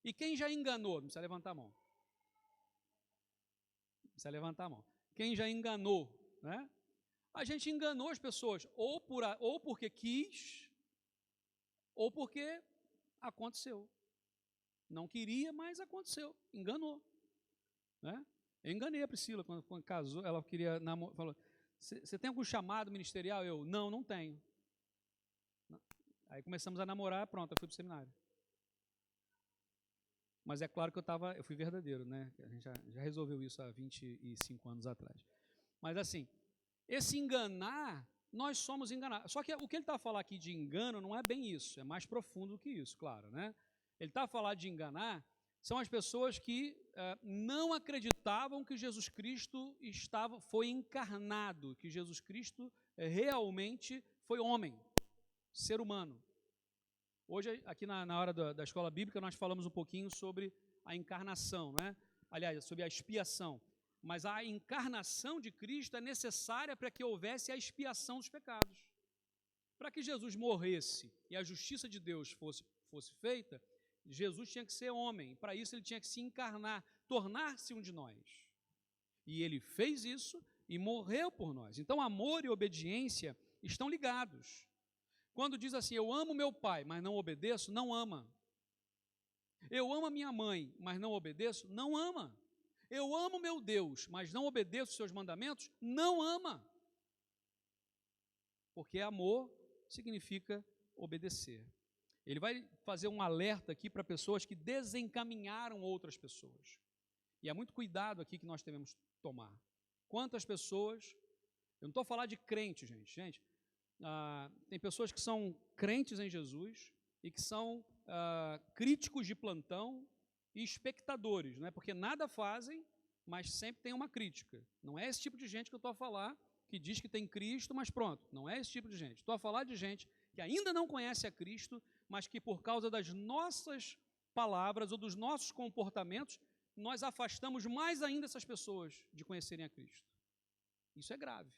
E quem já enganou? Não precisa levantar a mão. Não precisa levantar a mão. Quem já enganou, né? A gente enganou as pessoas, ou porque quis, ou porque aconteceu. Não queria, mas aconteceu. Enganou. Né? Eu enganei a Priscila quando casou. Ela queria namorar. Falou, você tem algum chamado ministerial? Eu, não tenho. Aí começamos a namorar, pronto, eu fui para o seminário. Mas é claro que eu fui verdadeiro, né? A gente já resolveu isso há 25 anos atrás. Mas assim, esse enganar, nós somos enganados. Só que o que ele está a falar aqui de engano não é bem isso, é mais profundo do que isso, claro, né? Ele está a falar de enganar, são as pessoas que não acreditavam que Jesus Cristo foi encarnado, que Jesus Cristo realmente foi homem, ser humano. Hoje, aqui na hora da escola bíblica, nós falamos um pouquinho sobre a encarnação, né? Aliás, sobre a expiação. Mas a encarnação de Cristo é necessária para que houvesse a expiação dos pecados. Para que Jesus morresse e a justiça de Deus fosse feita, Jesus tinha que ser homem. Para isso, ele tinha que se encarnar, tornar-se um de nós. E ele fez isso e morreu por nós. Então, amor e obediência estão ligados. Quando diz assim, eu amo meu pai, mas não obedeço, não ama. Eu amo a minha mãe, mas não obedeço, não ama. Eu amo meu Deus, mas não obedeço os seus mandamentos, não ama. Porque amor significa obedecer. Ele vai fazer um alerta aqui para pessoas que desencaminharam outras pessoas. E é muito cuidado aqui que nós devemos tomar. Quantas pessoas, eu não estou a falar de crente, gente. Tem pessoas que são crentes em Jesus e que são críticos de plantão e espectadores, não é? Porque nada fazem, mas sempre tem uma crítica. Não é esse tipo de gente que eu estou a falar, que diz que tem Cristo, mas pronto, não é esse tipo de gente. Estou a falar de gente que ainda não conhece a Cristo, mas que por causa das nossas palavras ou dos nossos comportamentos, nós afastamos mais ainda essas pessoas de conhecerem a Cristo. Isso é grave.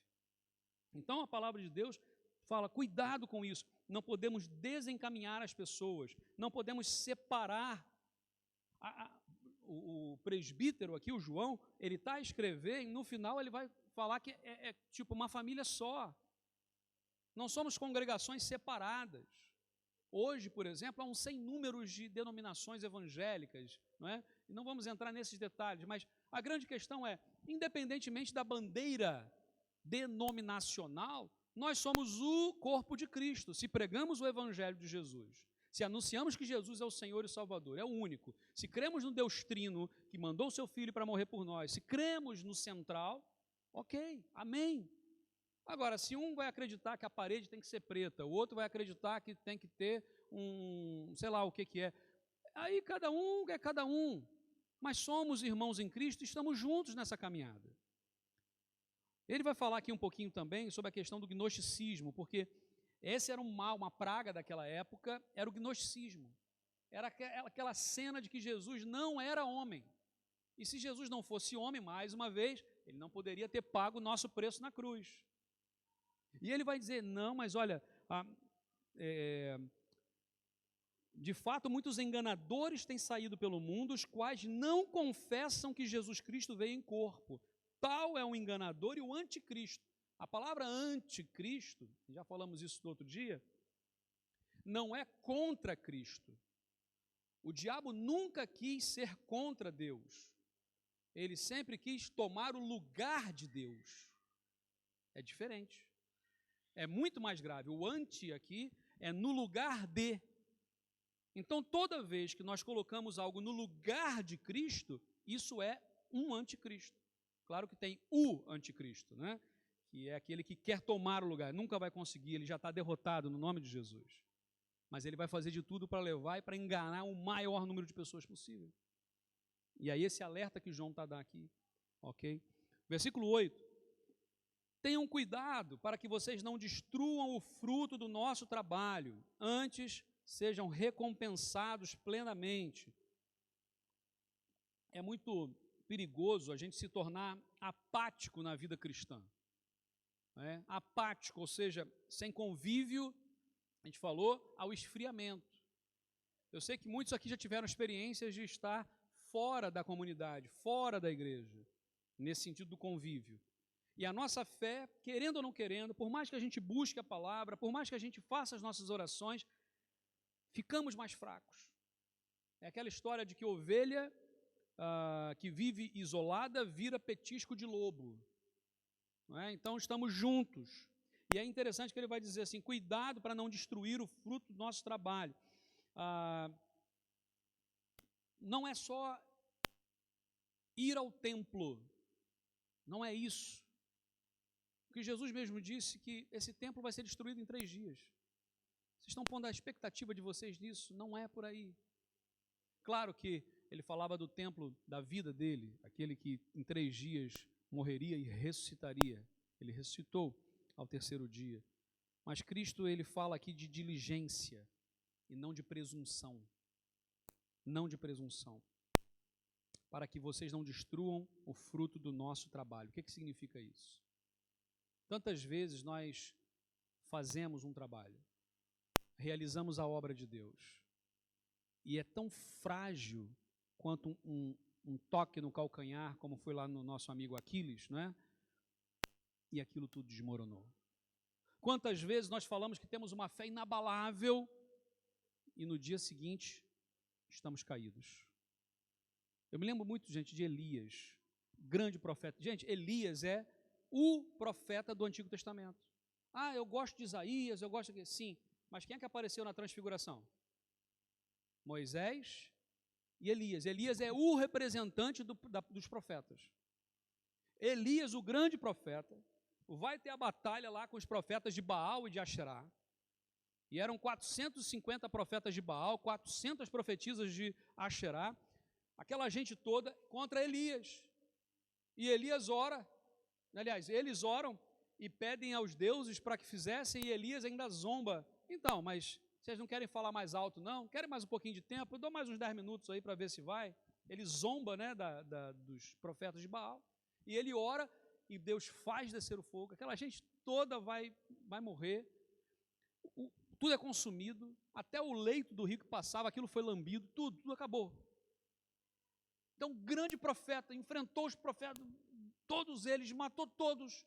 Então a palavra de Deus fala, cuidado com isso, não podemos desencaminhar as pessoas, não podemos separar. O presbítero aqui, o João, ele está a escrever e no final ele vai falar que é tipo uma família só. Não somos congregações separadas. Hoje, por exemplo, há um sem números de denominações evangélicas, não é? E não vamos entrar nesses detalhes, mas a grande questão é, independentemente da bandeira denominacional, nós somos o corpo de Cristo. Se pregamos o evangelho de Jesus, se anunciamos que Jesus é o Senhor e Salvador, é o único, se cremos no Deus Trino, que mandou o seu Filho para morrer por nós, se cremos no central, ok, amém. Agora, se um vai acreditar que a parede tem que ser preta, o outro vai acreditar que tem que ter sei lá o que é, aí cada um é cada um, mas somos irmãos em Cristo e estamos juntos nessa caminhada. Ele vai falar aqui um pouquinho também sobre a questão do gnosticismo, porque esse era um mal, uma praga daquela época, era o gnosticismo. Era aquela cena de que Jesus não era homem. E se Jesus não fosse homem, mais uma vez, ele não poderia ter pago o nosso preço na cruz. E ele vai dizer, não, mas olha, de fato, muitos enganadores têm saído pelo mundo, os quais não confessam que Jesus Cristo veio em corpo. Tal é o enganador e o anticristo. A palavra anticristo, já falamos isso no outro dia, não é contra Cristo. O diabo nunca quis ser contra Deus. Ele sempre quis tomar o lugar de Deus. É diferente. É muito mais grave. O anti aqui é no lugar de. Então, toda vez que nós colocamos algo no lugar de Cristo, isso é um anticristo. Claro que tem o anticristo, né? Que é aquele que quer tomar o lugar, nunca vai conseguir, ele já está derrotado no nome de Jesus. Mas ele vai fazer de tudo para levar e para enganar o maior número de pessoas possível. E aí esse alerta que João está dando aqui, ok? Versículo 8. Tenham cuidado para que vocês não destruam o fruto do nosso trabalho, antes sejam recompensados plenamente. É muito perigoso a gente se tornar apático na vida cristã. Apático, ou seja, sem convívio, a gente falou, ao esfriamento. Eu sei que muitos aqui já tiveram experiências de estar fora da comunidade, fora da igreja, nesse sentido do convívio. E a nossa fé, querendo ou não querendo, por mais que a gente busque a palavra, por mais que a gente faça as nossas orações, ficamos mais fracos. É aquela história de que ovelha que vive isolada vira petisco de lobo. Não é? Então estamos juntos. E é interessante que ele vai dizer assim, cuidado para não destruir o fruto do nosso trabalho. Não é só ir ao templo, não é isso. Porque Jesus mesmo disse que esse templo vai ser destruído em 3 dias. Vocês estão pondo a expectativa de vocês nisso? Não é por aí. Claro que ele falava do templo da vida dele, aquele que em 3 dias morreria e ressuscitaria. Ele ressuscitou ao 3º dia. Mas Cristo, ele fala aqui de diligência e não de presunção. Não de presunção. Para que vocês não destruam o fruto do nosso trabalho. O que significa isso? Tantas vezes nós fazemos um trabalho, realizamos a obra de Deus, e é tão frágil quanto um toque no calcanhar, como foi lá no nosso amigo Aquiles, não é? E aquilo tudo desmoronou. Quantas vezes nós falamos que temos uma fé inabalável e no dia seguinte estamos caídos. Eu me lembro muito, gente, de Elias, grande profeta. Gente, Elias é o profeta do Antigo Testamento. Eu gosto de Isaías, eu gosto de... Sim, mas quem é que apareceu na transfiguração? Moisés e Elias. Elias é o representante dos profetas. Elias, o grande profeta, vai ter a batalha lá com os profetas de Baal e de Asherá. E eram 450 profetas de Baal, 400 profetisas de Asherá, aquela gente toda contra Elias. E Elias ora, aliás, eles oram e pedem aos deuses para que fizessem, e Elias ainda zomba. Então, mas vocês não querem falar mais alto, não? Querem mais um pouquinho de tempo? Eu dou mais uns 10 minutos aí para ver se vai. Ele zomba, né, dos profetas de Baal. E ele ora, e Deus faz descer o fogo. Aquela gente toda vai morrer. Tudo é consumido. Até o leito do rio que passava, aquilo foi lambido. Tudo acabou. Então, grande profeta, enfrentou os profetas, todos eles, matou todos.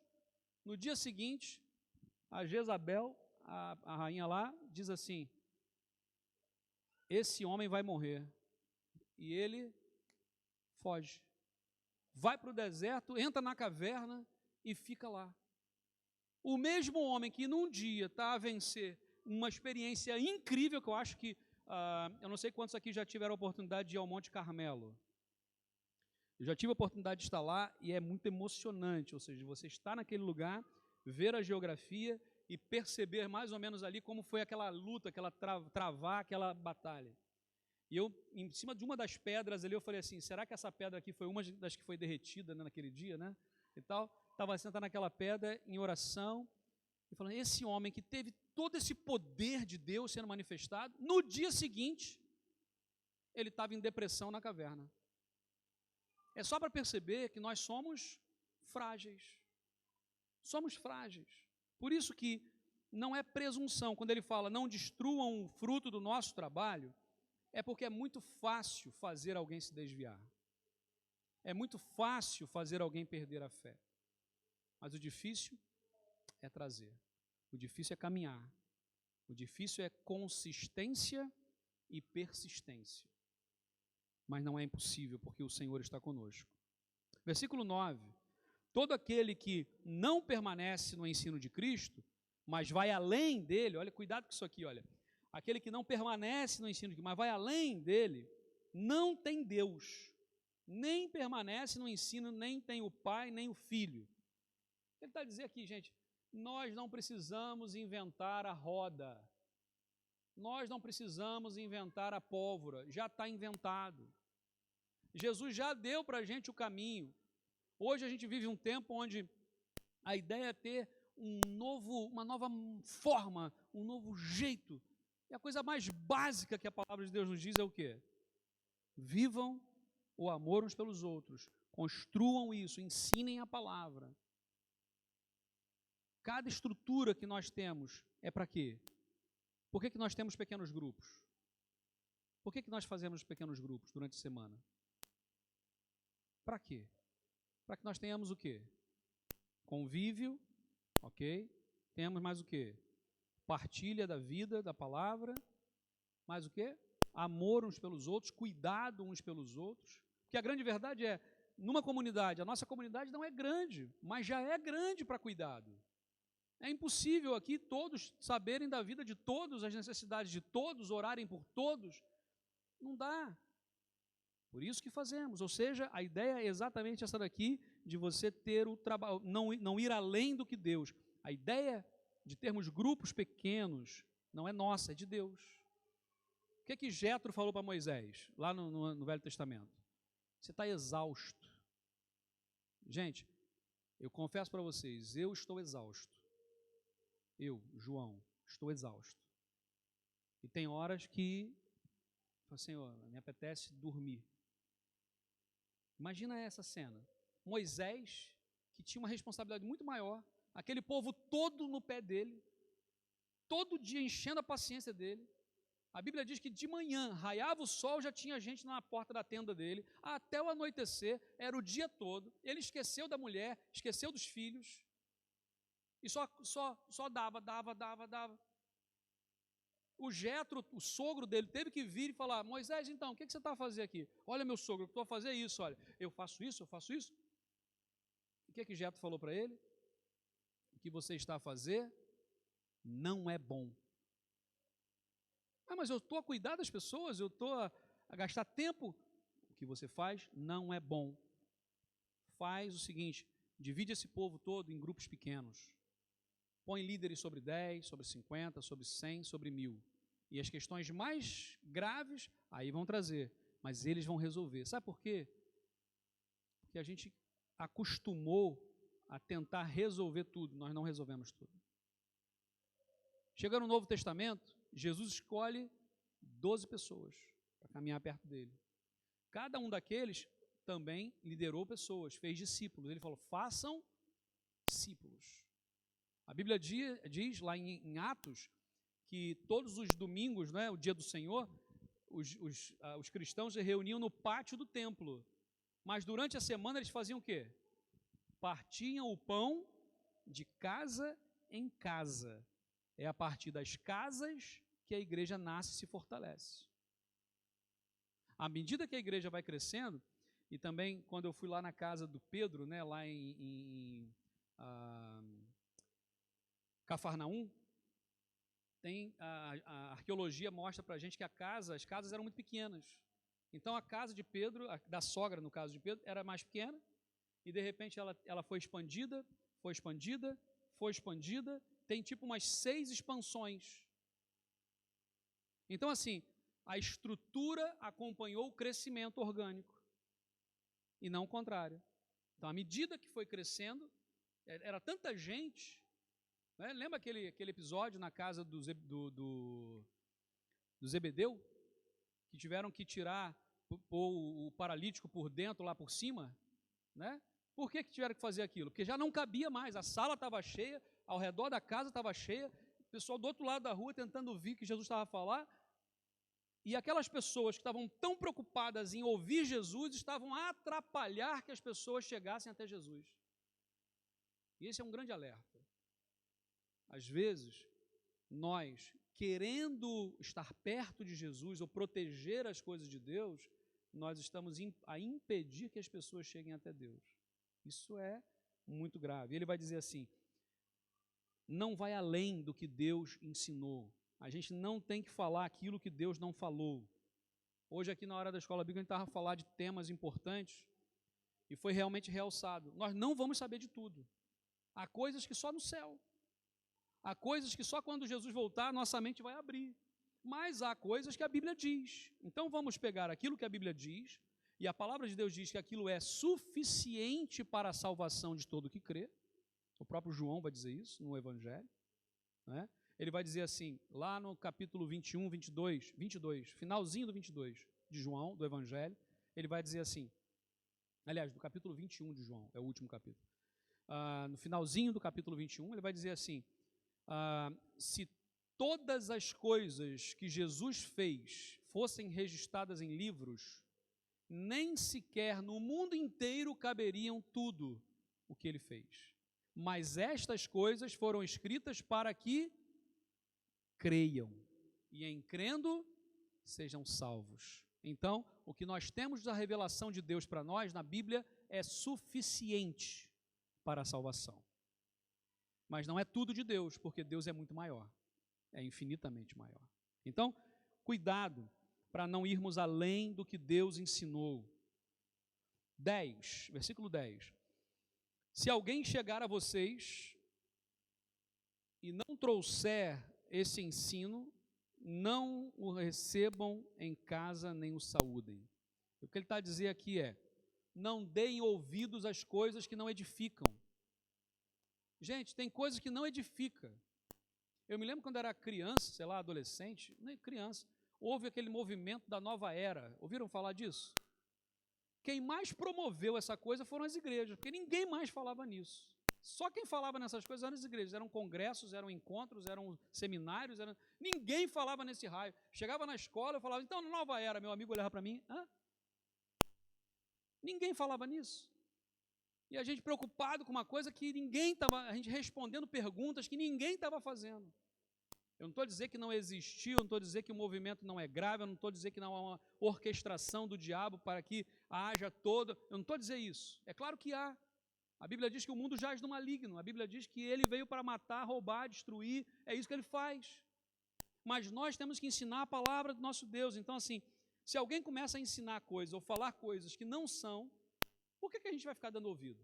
No dia seguinte, a Jezabel, a rainha lá, diz assim: esse homem vai morrer. E ele foge. Vai para o deserto, entra na caverna e fica lá. O mesmo homem que num dia está a vencer uma experiência incrível, que eu acho que, eu não sei quantos aqui já tiveram a oportunidade de ir ao Monte Carmelo. Eu já tive a oportunidade de estar lá e é muito emocionante, ou seja, você estar naquele lugar, ver a geografia e perceber mais ou menos ali como foi aquela luta, aquela travar aquela batalha. E eu, em cima de uma das pedras ali, eu falei assim, será que essa pedra aqui foi uma das que foi derretida, né, naquele dia, né? E tal, estava sentado naquela pedra em oração, e falando, esse homem que teve todo esse poder de Deus sendo manifestado, no dia seguinte, ele estava em depressão na caverna. É só para perceber que nós somos frágeis. Somos frágeis. Por isso que não é presunção. Quando ele fala, não destruam o fruto do nosso trabalho, é porque é muito fácil fazer alguém se desviar. É muito fácil fazer alguém perder a fé. Mas o difícil é trazer. O difícil é caminhar. O difícil é consistência e persistência. Mas não é impossível, porque o Senhor está conosco. Versículo 9. Todo aquele que não permanece no ensino de Cristo, mas vai além dele, olha, cuidado com isso aqui, olha. Aquele que não permanece no ensino de Cristo, mas vai além dele, não tem Deus. Nem permanece no ensino, nem tem o Pai, nem o Filho. Ele está dizendo aqui, gente, nós não precisamos inventar a roda. Nós não precisamos inventar a pólvora, já está inventado. Jesus já deu para a gente o caminho. Hoje a gente vive um tempo onde a ideia é ter uma nova forma, um novo jeito. E a coisa mais básica que a palavra de Deus nos diz é o quê? Vivam o amor uns pelos outros, construam isso, ensinem a palavra. Cada estrutura que nós temos é para quê? Por que nós temos pequenos grupos? Por que nós fazemos pequenos grupos durante a semana? Para quê? Para que nós tenhamos o quê? Convívio, ok? Temos mais o quê? Partilha da vida, da palavra. Mais o quê? amor uns pelos outros, cuidado uns pelos outros. Porque a grande verdade é, numa comunidade, a nossa comunidade não é grande, mas já é grande para cuidado. É impossível aqui todos saberem da vida de todos, as necessidades de todos, orarem por todos. Não dá. Por isso que fazemos. Ou seja, a ideia é exatamente essa daqui, de você ter o trabalho, não ir além do que Deus. A ideia de termos grupos pequenos não é nossa, é de Deus. O que Jétro falou para Moisés, lá no Velho Testamento? Você está exausto. Gente, eu confesso para vocês, eu estou exausto. Eu, João, estou exausto. E tem horas que, Senhor, me apetece dormir. Imagina essa cena. Moisés, que tinha uma responsabilidade muito maior, aquele povo todo no pé dele, todo dia enchendo a paciência dele. A Bíblia diz que de manhã, raiava o sol, já tinha gente na porta da tenda dele, até o anoitecer, era o dia todo. Ele esqueceu da mulher, esqueceu dos filhos, e só dava. O Jétro, o sogro dele, teve que vir e falar: Moisés, então, o que você está a fazer aqui? Olha, meu sogro, eu estou a fazer isso, olha, eu faço isso. O que Jétro falou para ele? O que você está a fazer não é bom. Ah, mas eu estou a cuidar das pessoas, eu estou a gastar tempo. O que você faz não é bom. Faz o seguinte, divide esse povo todo em grupos pequenos. Põe líderes sobre 10, sobre 50, sobre 100, sobre 1000. E as questões mais graves, aí vão trazer. Mas eles vão resolver. Sabe por quê? Porque a gente acostumou a tentar resolver tudo. Nós não resolvemos tudo. Chega no Novo Testamento, Jesus escolhe 12 pessoas para caminhar perto dele. Cada um daqueles também liderou pessoas, fez discípulos. Ele falou, façam discípulos. A Bíblia diz lá em Atos que todos os domingos, né, o dia do Senhor, os cristãos se reuniam no pátio do templo. Mas durante a semana eles faziam o quê? Partiam o pão de casa em casa. É a partir das casas que a igreja nasce e se fortalece. À medida que a igreja vai crescendo, e também quando eu fui lá na casa do Pedro, né, lá em Cafarnaum, a arqueologia mostra para a gente que as casas eram muito pequenas. Então a casa de Pedro, da sogra no caso de Pedro, era mais pequena, e de repente ela foi expandida, tem tipo umas 6 expansões. Então assim, a estrutura acompanhou o crescimento orgânico, e não o contrário. Então à medida que foi crescendo, era tanta gente, né? Lembra aquele episódio na casa do Zebedeu, que tiveram que tirar o paralítico por dentro, lá por cima, né? Por que tiveram que fazer aquilo? Porque já não cabia mais, a sala estava cheia, ao redor da casa estava cheia, o pessoal do outro lado da rua tentando ouvir o que Jesus estava a falar, e aquelas pessoas que estavam tão preocupadas em ouvir Jesus, estavam a atrapalhar que as pessoas chegassem até Jesus. E esse é um grande alerta. Às vezes, nós, querendo estar perto de Jesus ou proteger as coisas de Deus, nós estamos a impedir que as pessoas cheguem até Deus. Isso é muito grave. Ele vai dizer assim, não vai além do que Deus ensinou. A gente não tem que falar aquilo que Deus não falou. Hoje aqui na hora da escola bíblica a gente estava a falar de temas importantes e foi realmente realçado. Nós não vamos saber de tudo. Há coisas que só no céu. Há coisas que só quando Jesus voltar nossa mente vai abrir. Mas há coisas que a Bíblia diz. Então vamos pegar aquilo que a Bíblia diz, e a palavra de Deus diz que aquilo é suficiente para a salvação de todo o que crê. O próprio João vai dizer isso no Evangelho, né? Ele vai dizer assim, lá no capítulo 21, 22, finalzinho do 22 de João, do Evangelho, ele vai dizer assim, aliás, do capítulo 21 de João, é o último capítulo. No finalzinho do capítulo 21, ele vai dizer assim, se todas as coisas que Jesus fez fossem registradas em livros, nem sequer no mundo inteiro caberiam tudo o que ele fez. Mas estas coisas foram escritas para que creiam. E em crendo, sejam salvos. Então, o que nós temos da revelação de Deus para nós na Bíblia é suficiente para a salvação. Mas não é tudo de Deus, porque Deus é muito maior, é infinitamente maior. Então, cuidado para não irmos além do que Deus ensinou. 10, versículo 10. Se alguém chegar a vocês e não trouxer esse ensino, não o recebam em casa nem o saúdem. O que ele está a dizer aqui é, não deem ouvidos às coisas que não edificam. Gente, tem coisas que não edificam. Eu me lembro quando era criança, sei lá, adolescente, nem criança, houve aquele movimento da nova era. Ouviram falar disso? Quem mais promoveu essa coisa foram as igrejas, porque ninguém mais falava nisso. Só quem falava nessas coisas eram as igrejas, eram congressos, eram encontros, eram seminários, ninguém falava nesse raio. Chegava na escola, eu falava, então, na nova era, meu amigo olhava para mim, hã? Ninguém falava nisso. E a gente preocupado com uma coisa que ninguém estava, a gente respondendo perguntas que ninguém estava fazendo. Eu não estou dizendo que não existiu, eu não estou dizendo que o movimento não é grave, eu não estou dizendo que não há uma orquestração do diabo para que haja todo, eu não estou dizendo isso. É claro que há. A Bíblia diz que o mundo jaz no maligno, a Bíblia diz que ele veio para matar, roubar, destruir, é isso que ele faz. Mas nós temos que ensinar a palavra do nosso Deus. Então, assim, se alguém começa a ensinar coisas ou falar coisas que não são, por que a gente vai ficar dando ouvido?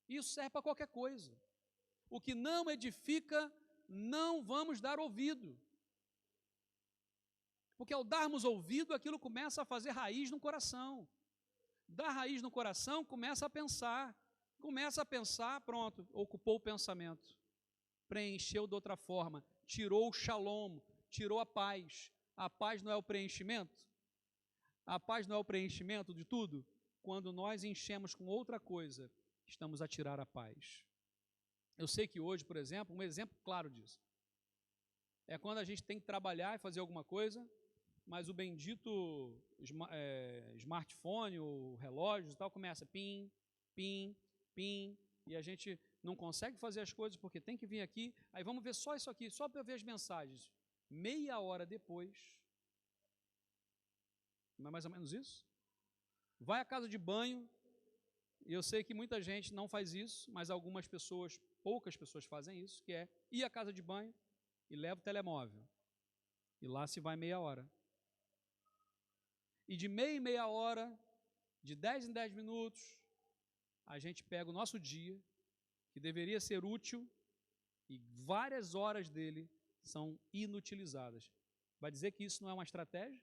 Isso serve para qualquer coisa. O que não edifica, não vamos dar ouvido. Porque ao darmos ouvido, aquilo começa a fazer raiz no coração. Dar raiz no coração, começa a pensar. Começa a pensar, pronto, ocupou o pensamento. Preencheu de outra forma. Tirou o shalom, tirou a paz. A paz não é o preenchimento? A paz não é o preenchimento de tudo? Quando nós enchemos com outra coisa, estamos a tirar a paz. Eu sei que hoje, por exemplo, um exemplo claro disso, é quando a gente tem que trabalhar e fazer alguma coisa, mas o bendito smartphone, o relógio e tal, começa pim, pim, pim, e a gente não consegue fazer as coisas porque tem que vir aqui, aí vamos ver só isso aqui, só para ver as mensagens. Meia hora depois, não é mais ou menos isso? Vai à casa de banho, e eu sei que muita gente não faz isso, mas algumas pessoas, poucas pessoas fazem isso, que é ir à casa de banho e leva o telemóvel. E lá se vai meia hora. E de meia em meia hora, de 10 em 10 minutos, a gente pega o nosso dia, que deveria ser útil, e várias horas dele são inutilizadas. Vai dizer que isso não é uma estratégia?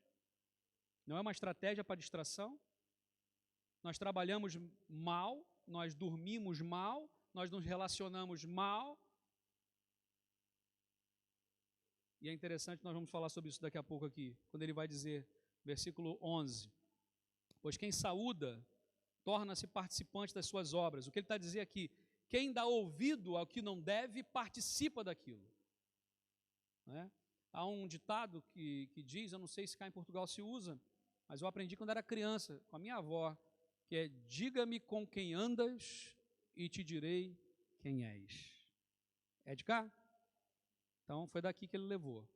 Não é uma estratégia para distração? Nós trabalhamos mal, nós dormimos mal, nós nos relacionamos mal. E é interessante, nós vamos falar sobre isso daqui a pouco aqui, quando ele vai dizer, versículo 11, pois quem saúda, torna-se participante das suas obras. O que ele está a dizer aqui, quem dá ouvido ao que não deve, participa daquilo. Né? Há um ditado que diz, eu não sei se cá em Portugal se usa, mas eu aprendi quando era criança, com a minha avó, que é, diga-me com quem andas e te direi quem és. É de cá? Então, foi daqui que ele levou.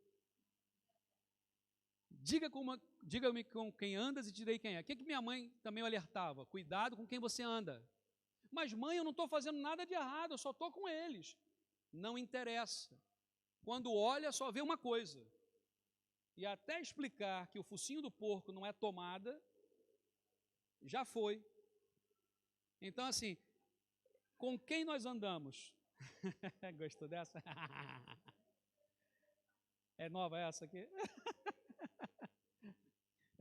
Diga-me com quem andas e te direi quem é. O que minha mãe também alertava? Cuidado com quem você anda. Mas mãe, eu não estou fazendo nada de errado, eu só estou com eles. Não interessa. Quando olha, só vê uma coisa. E até explicar que o focinho do porco não é tomada, já foi. Então, assim, com quem nós andamos? Gostou dessa? É nova essa aqui?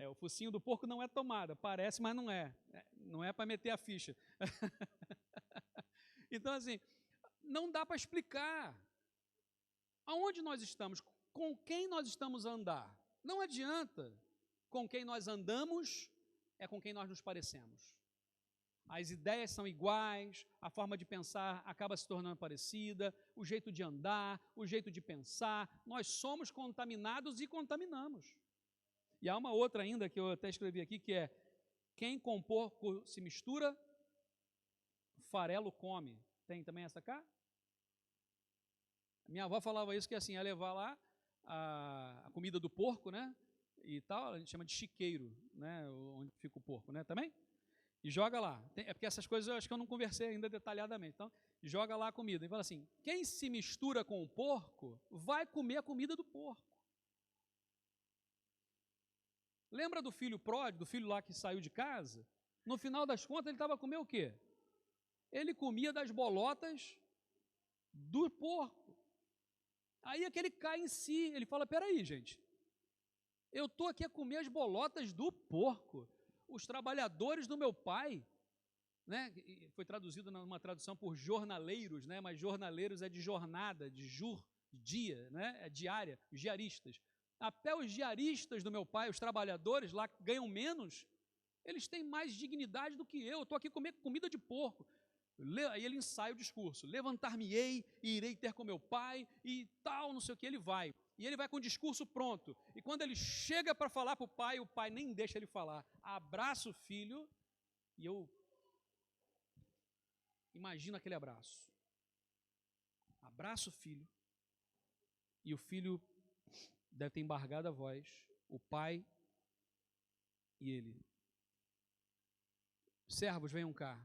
O focinho do porco não é tomada. Parece, mas não é. Não é para meter a ficha. Então, assim, não dá para explicar. Aonde nós estamos? Com quem nós estamos a andar? Não adianta. Com quem nós andamos é com quem nós nos parecemos. As ideias são iguais, a forma de pensar acaba se tornando parecida, o jeito de andar, o jeito de pensar. Nós somos contaminados e contaminamos. E há uma outra ainda que eu até escrevi aqui, que é quem com porco se mistura, farelo come. Tem também essa cá? Minha avó falava isso, que assim, ia levar lá a comida do porco, né? e tal, a gente chama de chiqueiro, né, onde fica o porco, né, também? E joga lá. É porque essas coisas eu acho que eu não conversei ainda detalhadamente. Então, joga lá a comida. E fala assim, quem se mistura com o porco, vai comer a comida do porco. Lembra do filho pródigo, do filho lá que saiu de casa? No final das contas, ele estava a comer o quê? Ele comia das bolotas do porco. Aí é que ele cai em si, ele fala, peraí, gente, eu estou aqui a comer as bolotas do porco, os trabalhadores do meu pai, né? Foi traduzido numa tradução por jornaleiros, né? Mas jornaleiros é de jornada, de dia, né? É diária, os diaristas. Até os diaristas do meu pai, os trabalhadores lá que ganham menos, eles têm mais dignidade do que eu estou aqui comendo comida de porco. Aí ele ensaia o discurso, levantar-me-ei e irei ter com meu pai e tal, não sei o que, ele vai. E ele vai com o discurso pronto. E quando ele chega para falar para o pai nem deixa ele falar. Abraça o filho e eu imagino aquele abraço. Abraça o filho e o filho deve ter embargado a voz, o pai e ele. Servos, venham cá.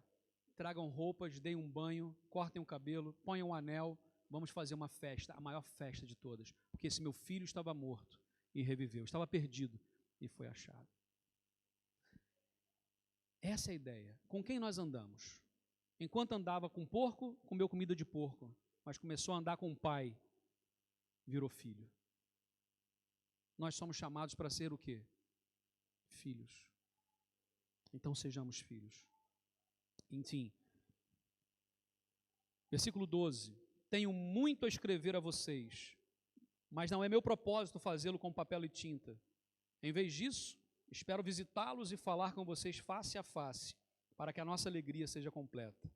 Tragam roupas, deem um banho, cortem o cabelo, ponham um anel, vamos fazer uma festa, a maior festa de todas, porque esse meu filho estava morto e reviveu, estava perdido e foi achado. Essa é a ideia. Com quem nós andamos? Enquanto andava com porco, comeu comida de porco, mas começou a andar com o pai, virou filho. Nós somos chamados para ser o quê? Filhos. Então sejamos filhos. Enfim, versículo 12, tenho muito a escrever a vocês, mas não é meu propósito fazê-lo com papel e tinta. Em vez disso, espero visitá-los e falar com vocês face a face, para que a nossa alegria seja completa.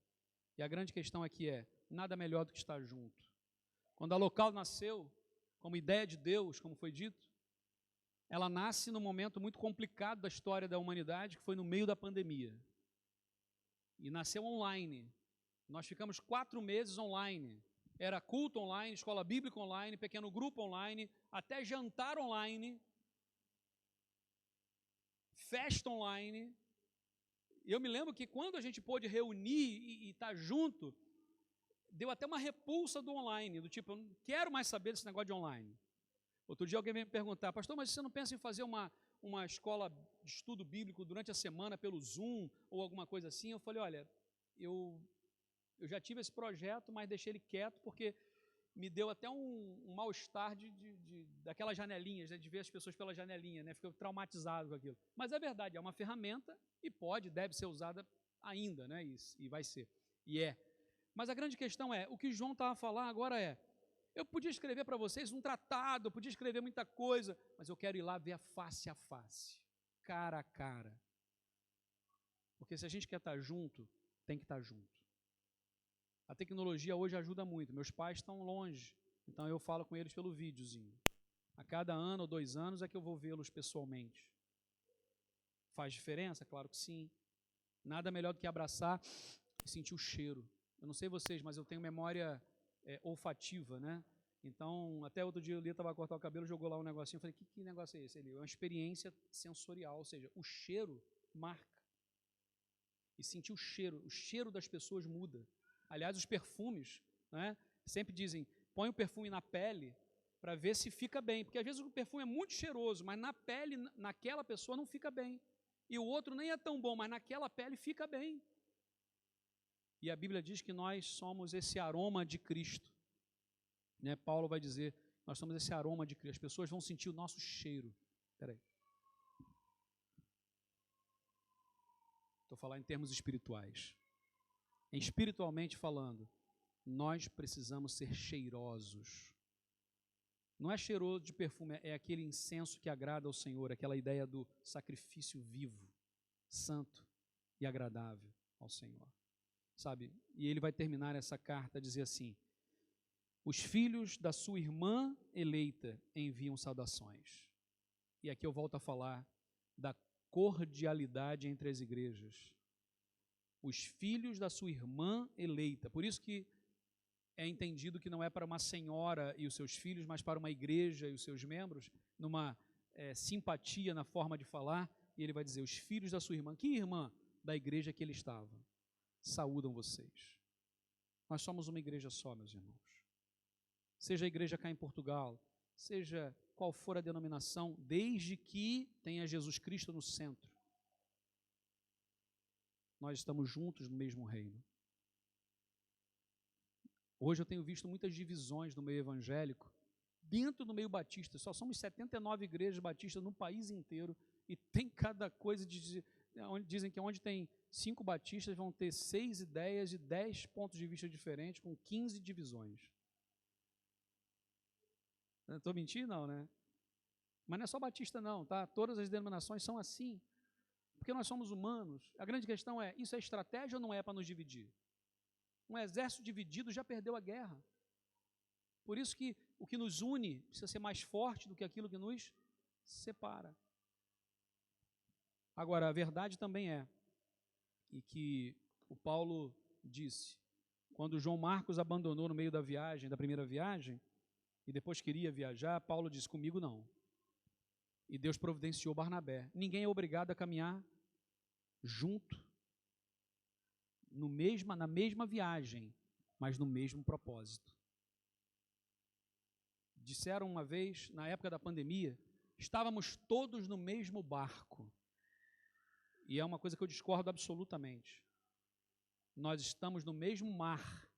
E a grande questão aqui é, nada melhor do que estar junto. Quando a Local nasceu, como ideia de Deus, como foi dito, ela nasce num momento muito complicado da história da humanidade, que foi no meio da pandemia. E nasceu online. Nós ficamos 4 meses online. Era culto online, escola bíblica online, pequeno grupo online, até jantar online, festa online. Eu me lembro que quando a gente pôde reunir e estar junto, deu até uma repulsa do online, do tipo, eu não quero mais saber desse negócio de online. Outro dia alguém veio me perguntar, pastor, mas você não pensa em fazer uma escola de estudo bíblico durante a semana pelo Zoom ou alguma coisa assim? Eu falei, olha, eu já tive esse projeto, mas deixei ele quieto porque me deu até um mal-estar daquelas janelinhas, né, de ver as pessoas pela janelinha, né, fiquei traumatizado com aquilo. Mas é verdade, é uma ferramenta e deve ser usada ainda, né, e vai ser, e é. Mas a grande questão é, o que João estava a falar agora é, eu podia escrever para vocês um tratado, eu podia escrever muita coisa, mas eu quero ir lá ver a face, cara a cara. Porque se a gente quer estar junto, tem que estar junto. A tecnologia hoje ajuda muito. Meus pais estão longe, então eu falo com eles pelo videozinho. A cada ano ou 2 anos é que eu vou vê-los pessoalmente. Faz diferença? Claro que sim. Nada melhor do que abraçar e sentir o cheiro. Eu não sei vocês, mas eu tenho memória olfativa, né? Então, até outro dia o Lia estava a cortar o cabelo, jogou lá um negocinho, eu falei, que negócio é esse? Ele, é uma experiência sensorial, ou seja, o cheiro marca. E sentir o cheiro das pessoas muda. Aliás, os perfumes, né, sempre dizem, põe o perfume na pele para ver se fica bem, porque às vezes o perfume é muito cheiroso, mas na pele, naquela pessoa não fica bem. E o outro nem é tão bom, mas naquela pele fica bem. E a Bíblia diz que nós somos esse aroma de Cristo. Né? Paulo vai dizer, nós somos esse aroma de Cristo. As pessoas vão sentir o nosso cheiro. Espera aí. Estou falando em termos espirituais. Espiritualmente falando, nós precisamos ser cheirosos. Não é cheiroso de perfume, é aquele incenso que agrada ao Senhor, aquela ideia do sacrifício vivo, santo e agradável ao Senhor. Sabe? E ele vai terminar essa carta a dizer assim, os filhos da sua irmã eleita enviam saudações. E aqui eu volto a falar da cordialidade entre as igrejas. Os filhos da sua irmã eleita. Por isso que é entendido que não é para uma senhora e os seus filhos, mas para uma igreja e os seus membros, numa simpatia na forma de falar, e ele vai dizer, os filhos da sua irmã, que irmã? Da igreja que ele estava, saúdam vocês. Nós somos uma igreja só, meus irmãos. Seja a igreja cá em Portugal, seja qual for a denominação, desde que tenha Jesus Cristo no centro, nós estamos juntos no mesmo reino. Hoje eu tenho visto muitas divisões no meio evangélico, dentro do meio batista. Só somos 79 igrejas batistas no país inteiro, e tem cada coisa, dizem que onde tem 5 batistas vão ter 6 ideias e 10 pontos de vista diferentes, com 15 divisões. Estou mentindo? Não, né? Mas não é só batista não, tá? Todas as denominações são assim, porque nós somos humanos. A grande questão é, isso é estratégia ou não é para nos dividir? Um exército dividido já perdeu a guerra. Por isso que o que nos une precisa ser mais forte do que aquilo que nos separa. Agora, a verdade também é, e que o Paulo disse, quando João Marcos abandonou no meio da viagem, da primeira viagem, e depois queria viajar, Paulo disse, comigo não. E Deus providenciou Barnabé. Ninguém é obrigado a caminhar junto, na mesma viagem, mas no mesmo propósito. Disseram uma vez, na época da pandemia, estávamos todos no mesmo barco. E é uma coisa que eu discordo absolutamente. Nós estamos no mesmo mar,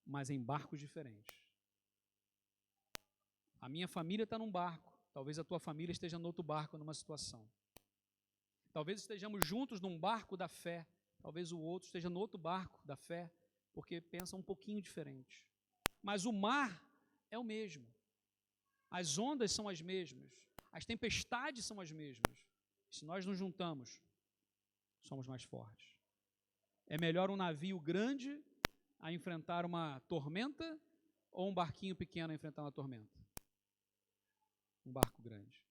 mas em barcos diferentes. A minha família está num barco, talvez a tua família esteja no outro barco, numa situação. Talvez estejamos juntos num barco da fé, talvez o outro esteja no outro barco da fé, porque pensa um pouquinho diferente. Mas o mar é o mesmo. As ondas são as mesmas. As tempestades são as mesmas. Se nós nos juntamos, somos mais fortes. É melhor um navio grande a enfrentar uma tormenta ou um barquinho pequeno a enfrentar uma tormenta? Um barco grande.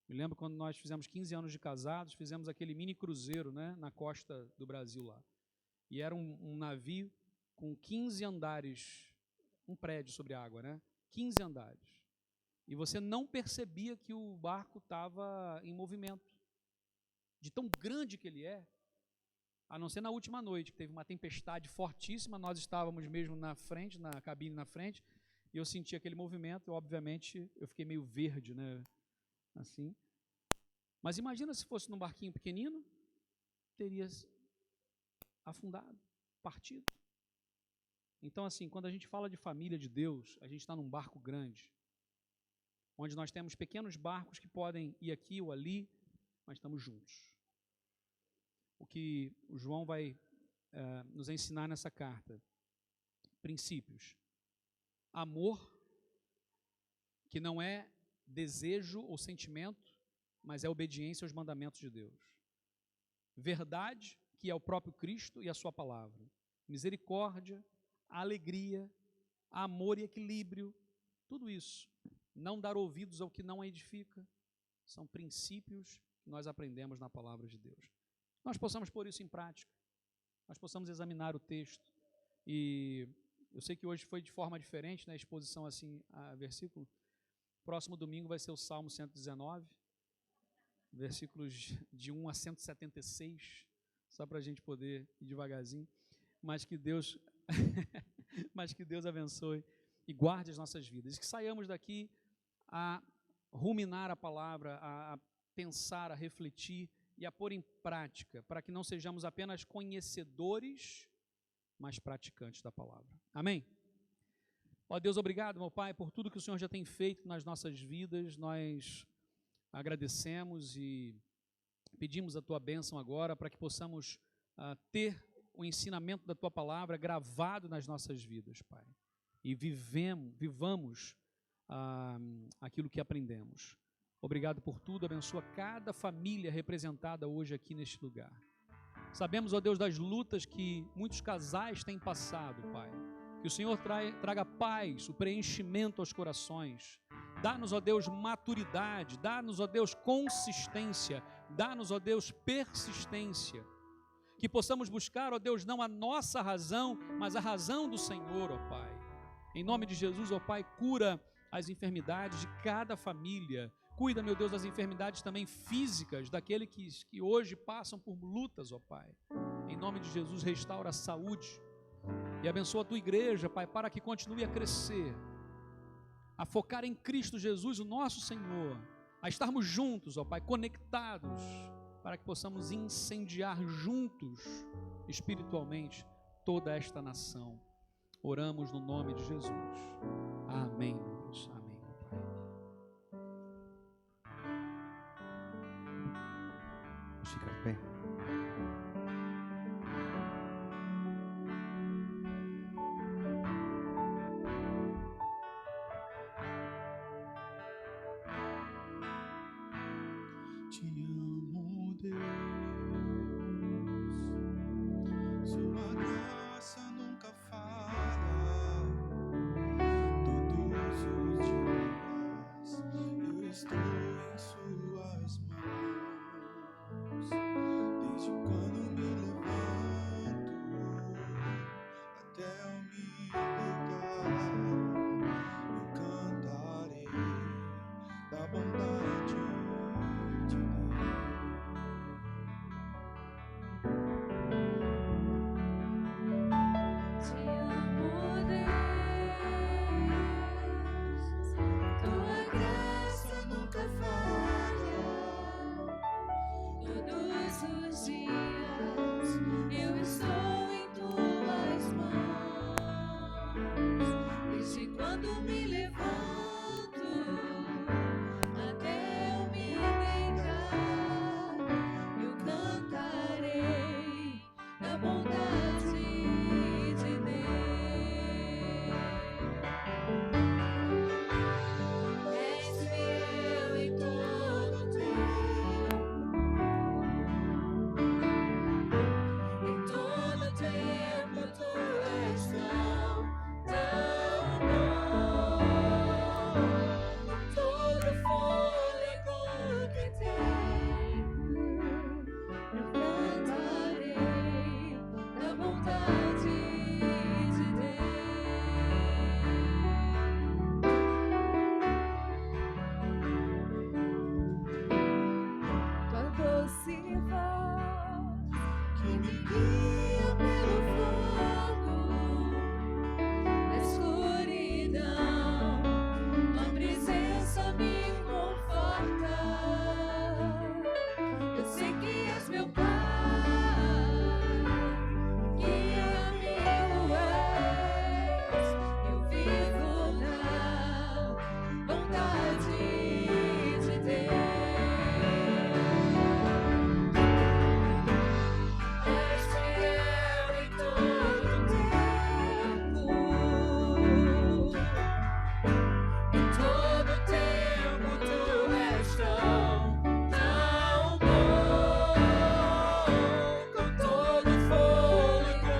Me lembro quando nós fizemos 15 anos de casados, fizemos aquele mini cruzeiro, né, na costa do Brasil lá. E era um navio com 15 andares, um prédio sobre a água, né? 15 andares. E você não percebia que o barco estava em movimento. De tão grande que ele é, a não ser na última noite, que teve uma tempestade fortíssima, nós estávamos mesmo na frente, na cabine na frente, e eu senti aquele movimento, e obviamente eu fiquei meio verde, né? Assim. Mas imagina se fosse num barquinho pequenino, teria afundado, partido. Então, assim, quando a gente fala de família de Deus, a gente está num barco grande, onde nós temos pequenos barcos que podem ir aqui ou ali, mas estamos juntos. O que o João vai nos ensinar nessa carta, princípios. Amor, que não é desejo ou sentimento, mas é obediência aos mandamentos de Deus. Verdade, que é o próprio Cristo e a sua palavra. Misericórdia, alegria, amor e equilíbrio, tudo isso. Não dar ouvidos ao que não edifica, são princípios que nós aprendemos na palavra de Deus. Nós possamos pôr isso em prática, nós possamos examinar o texto, e eu sei que hoje foi de forma diferente, né, a exposição assim, a versículo. Próximo domingo vai ser o Salmo 119, versículos de 1 a 176, só para a gente poder ir devagarzinho, mas que Deus abençoe e guarde as nossas vidas, e que saiamos daqui a ruminar a palavra, a pensar, a refletir e a pôr em prática, para que não sejamos apenas conhecedores, mas praticantes da palavra. Amém? Ó Deus, obrigado, meu Pai, por tudo que o Senhor já tem feito nas nossas vidas. Nós agradecemos e pedimos a Tua bênção agora, para que possamos ter o ensinamento da Tua palavra gravado nas nossas vidas, Pai. E vivamos aquilo que aprendemos. Obrigado por tudo, abençoa cada família representada hoje aqui neste lugar. Sabemos, ó Deus, das lutas que muitos casais têm passado, Pai. Que o Senhor traga paz, o preenchimento aos corações. Dá-nos, ó Deus, maturidade, dá-nos, ó Deus, consistência, dá-nos, ó Deus, persistência. Que possamos buscar, ó Deus, não a nossa razão, mas a razão do Senhor, ó Pai. Em nome de Jesus, ó Pai, cura as enfermidades de cada família. Cuida, meu Deus, das enfermidades também físicas, daqueles que hoje passam por lutas, ó Pai. Em nome de Jesus, restaura a saúde e abençoa a tua igreja, Pai, para que continue a crescer, a focar em Cristo Jesus, o nosso Senhor, a estarmos juntos, ó Pai, conectados, para que possamos incendiar juntos, espiritualmente, toda esta nação. Oramos no nome de Jesus. Amém, Deus. Amém, Pai. Vamos ficar de pé. Te amo, Deus. Sua graça nunca falha. Todos os dias eu estou em suas mãos. Desde quando me levanto até eu me deitar, eu cantarei da bondade de Deus. Te amo, Deus. Tua graça nunca falha. Todos os dias eu estou em tuas mãos. Desde quando me levanto até eu me deitar, eu cantarei da bondade de Deus. És fiel em todo tempo. Em todo tempo tu és tão bom. Todo fôlego que tenho, eu cantarei da bondade de Deus. Tua doce voz que me guia pelo fogo, na escuridão, tua presença me conforta. Eu sei que és meu Pai, que amigo és. Eu vivo na bondade de Deus. És fiel em todo tempo. Em todo tempo tu és tão bom. Com todo fôlego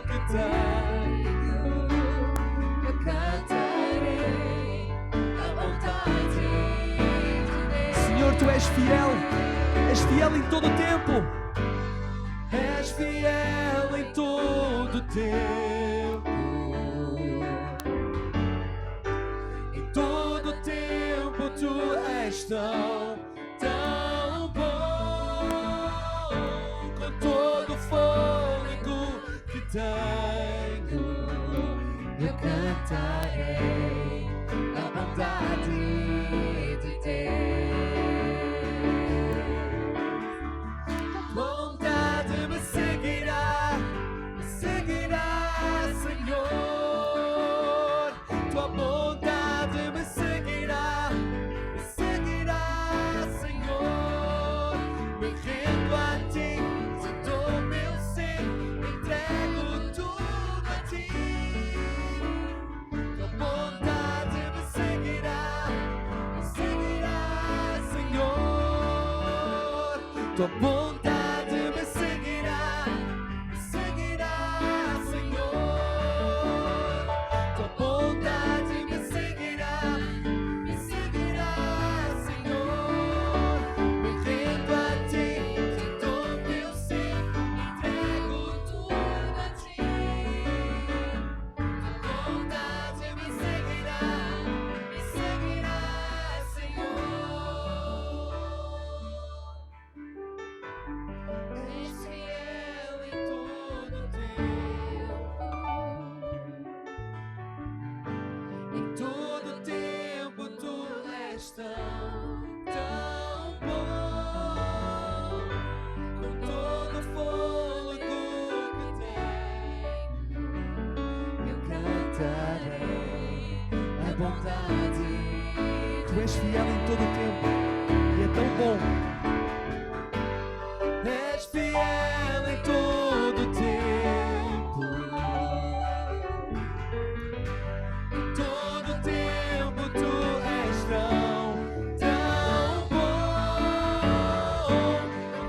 que tenho, eu cantarei da bondade de Deus. Senhor, tu és fiel em todo o tempo. És fiel em todo o tempo. Em todo o tempo tu és tão bom. Com todo o fôlego que tenho, eu cantarei da bondade de Deus. Bondade me seguirá, Senhor. Tua bondade me seguirá, Senhor. Me rendo a ti, te dou meu ser, entrego tudo a ti. Tua bondade me seguirá, Senhor. Tua bondade me seguirá, Senhor. Tua bondade me seguirá, Senhor. Me rendo a ti, te dou meu ser, entrego tudo a ti. Tua bondade me seguirá, cantarei a bondade. Tu és fiel em todo o tempo e é tão bom. És fiel em todo o tempo. Em todo o tempo tu és tão bom.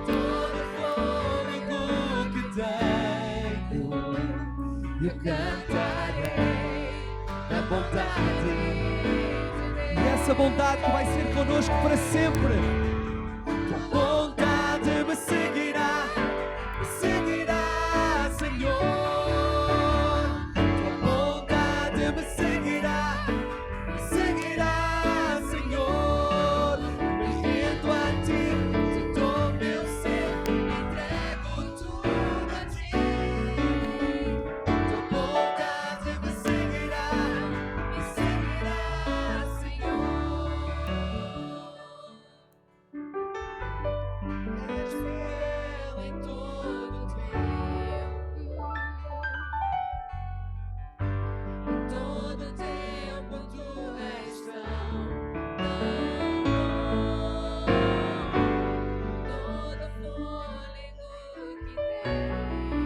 Todo o fôlego que tenho, eu cantarei a bondade. E essa bondade que vai ser connosco para sempre. Tua bondade me seguirá, Senhor. Tua bondade me seguirá, Senhor. Me rendo a ti, dou meu ser, entrego tudo a ti. Tua bondade me seguirá, Senhor. És fiel em todo o tempo. Em todo o tempo tu és tão bom. Todo fôlego que tenho,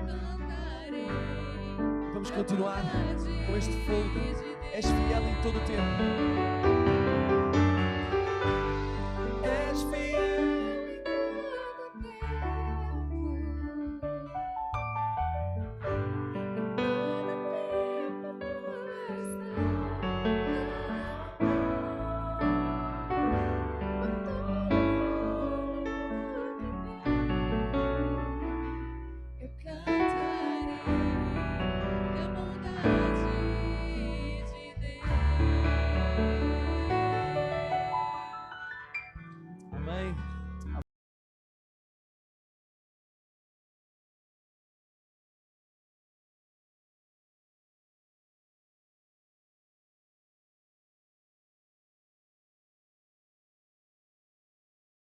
cantarei. Vamos continuar com este fogo. És fiel em todo o tempo.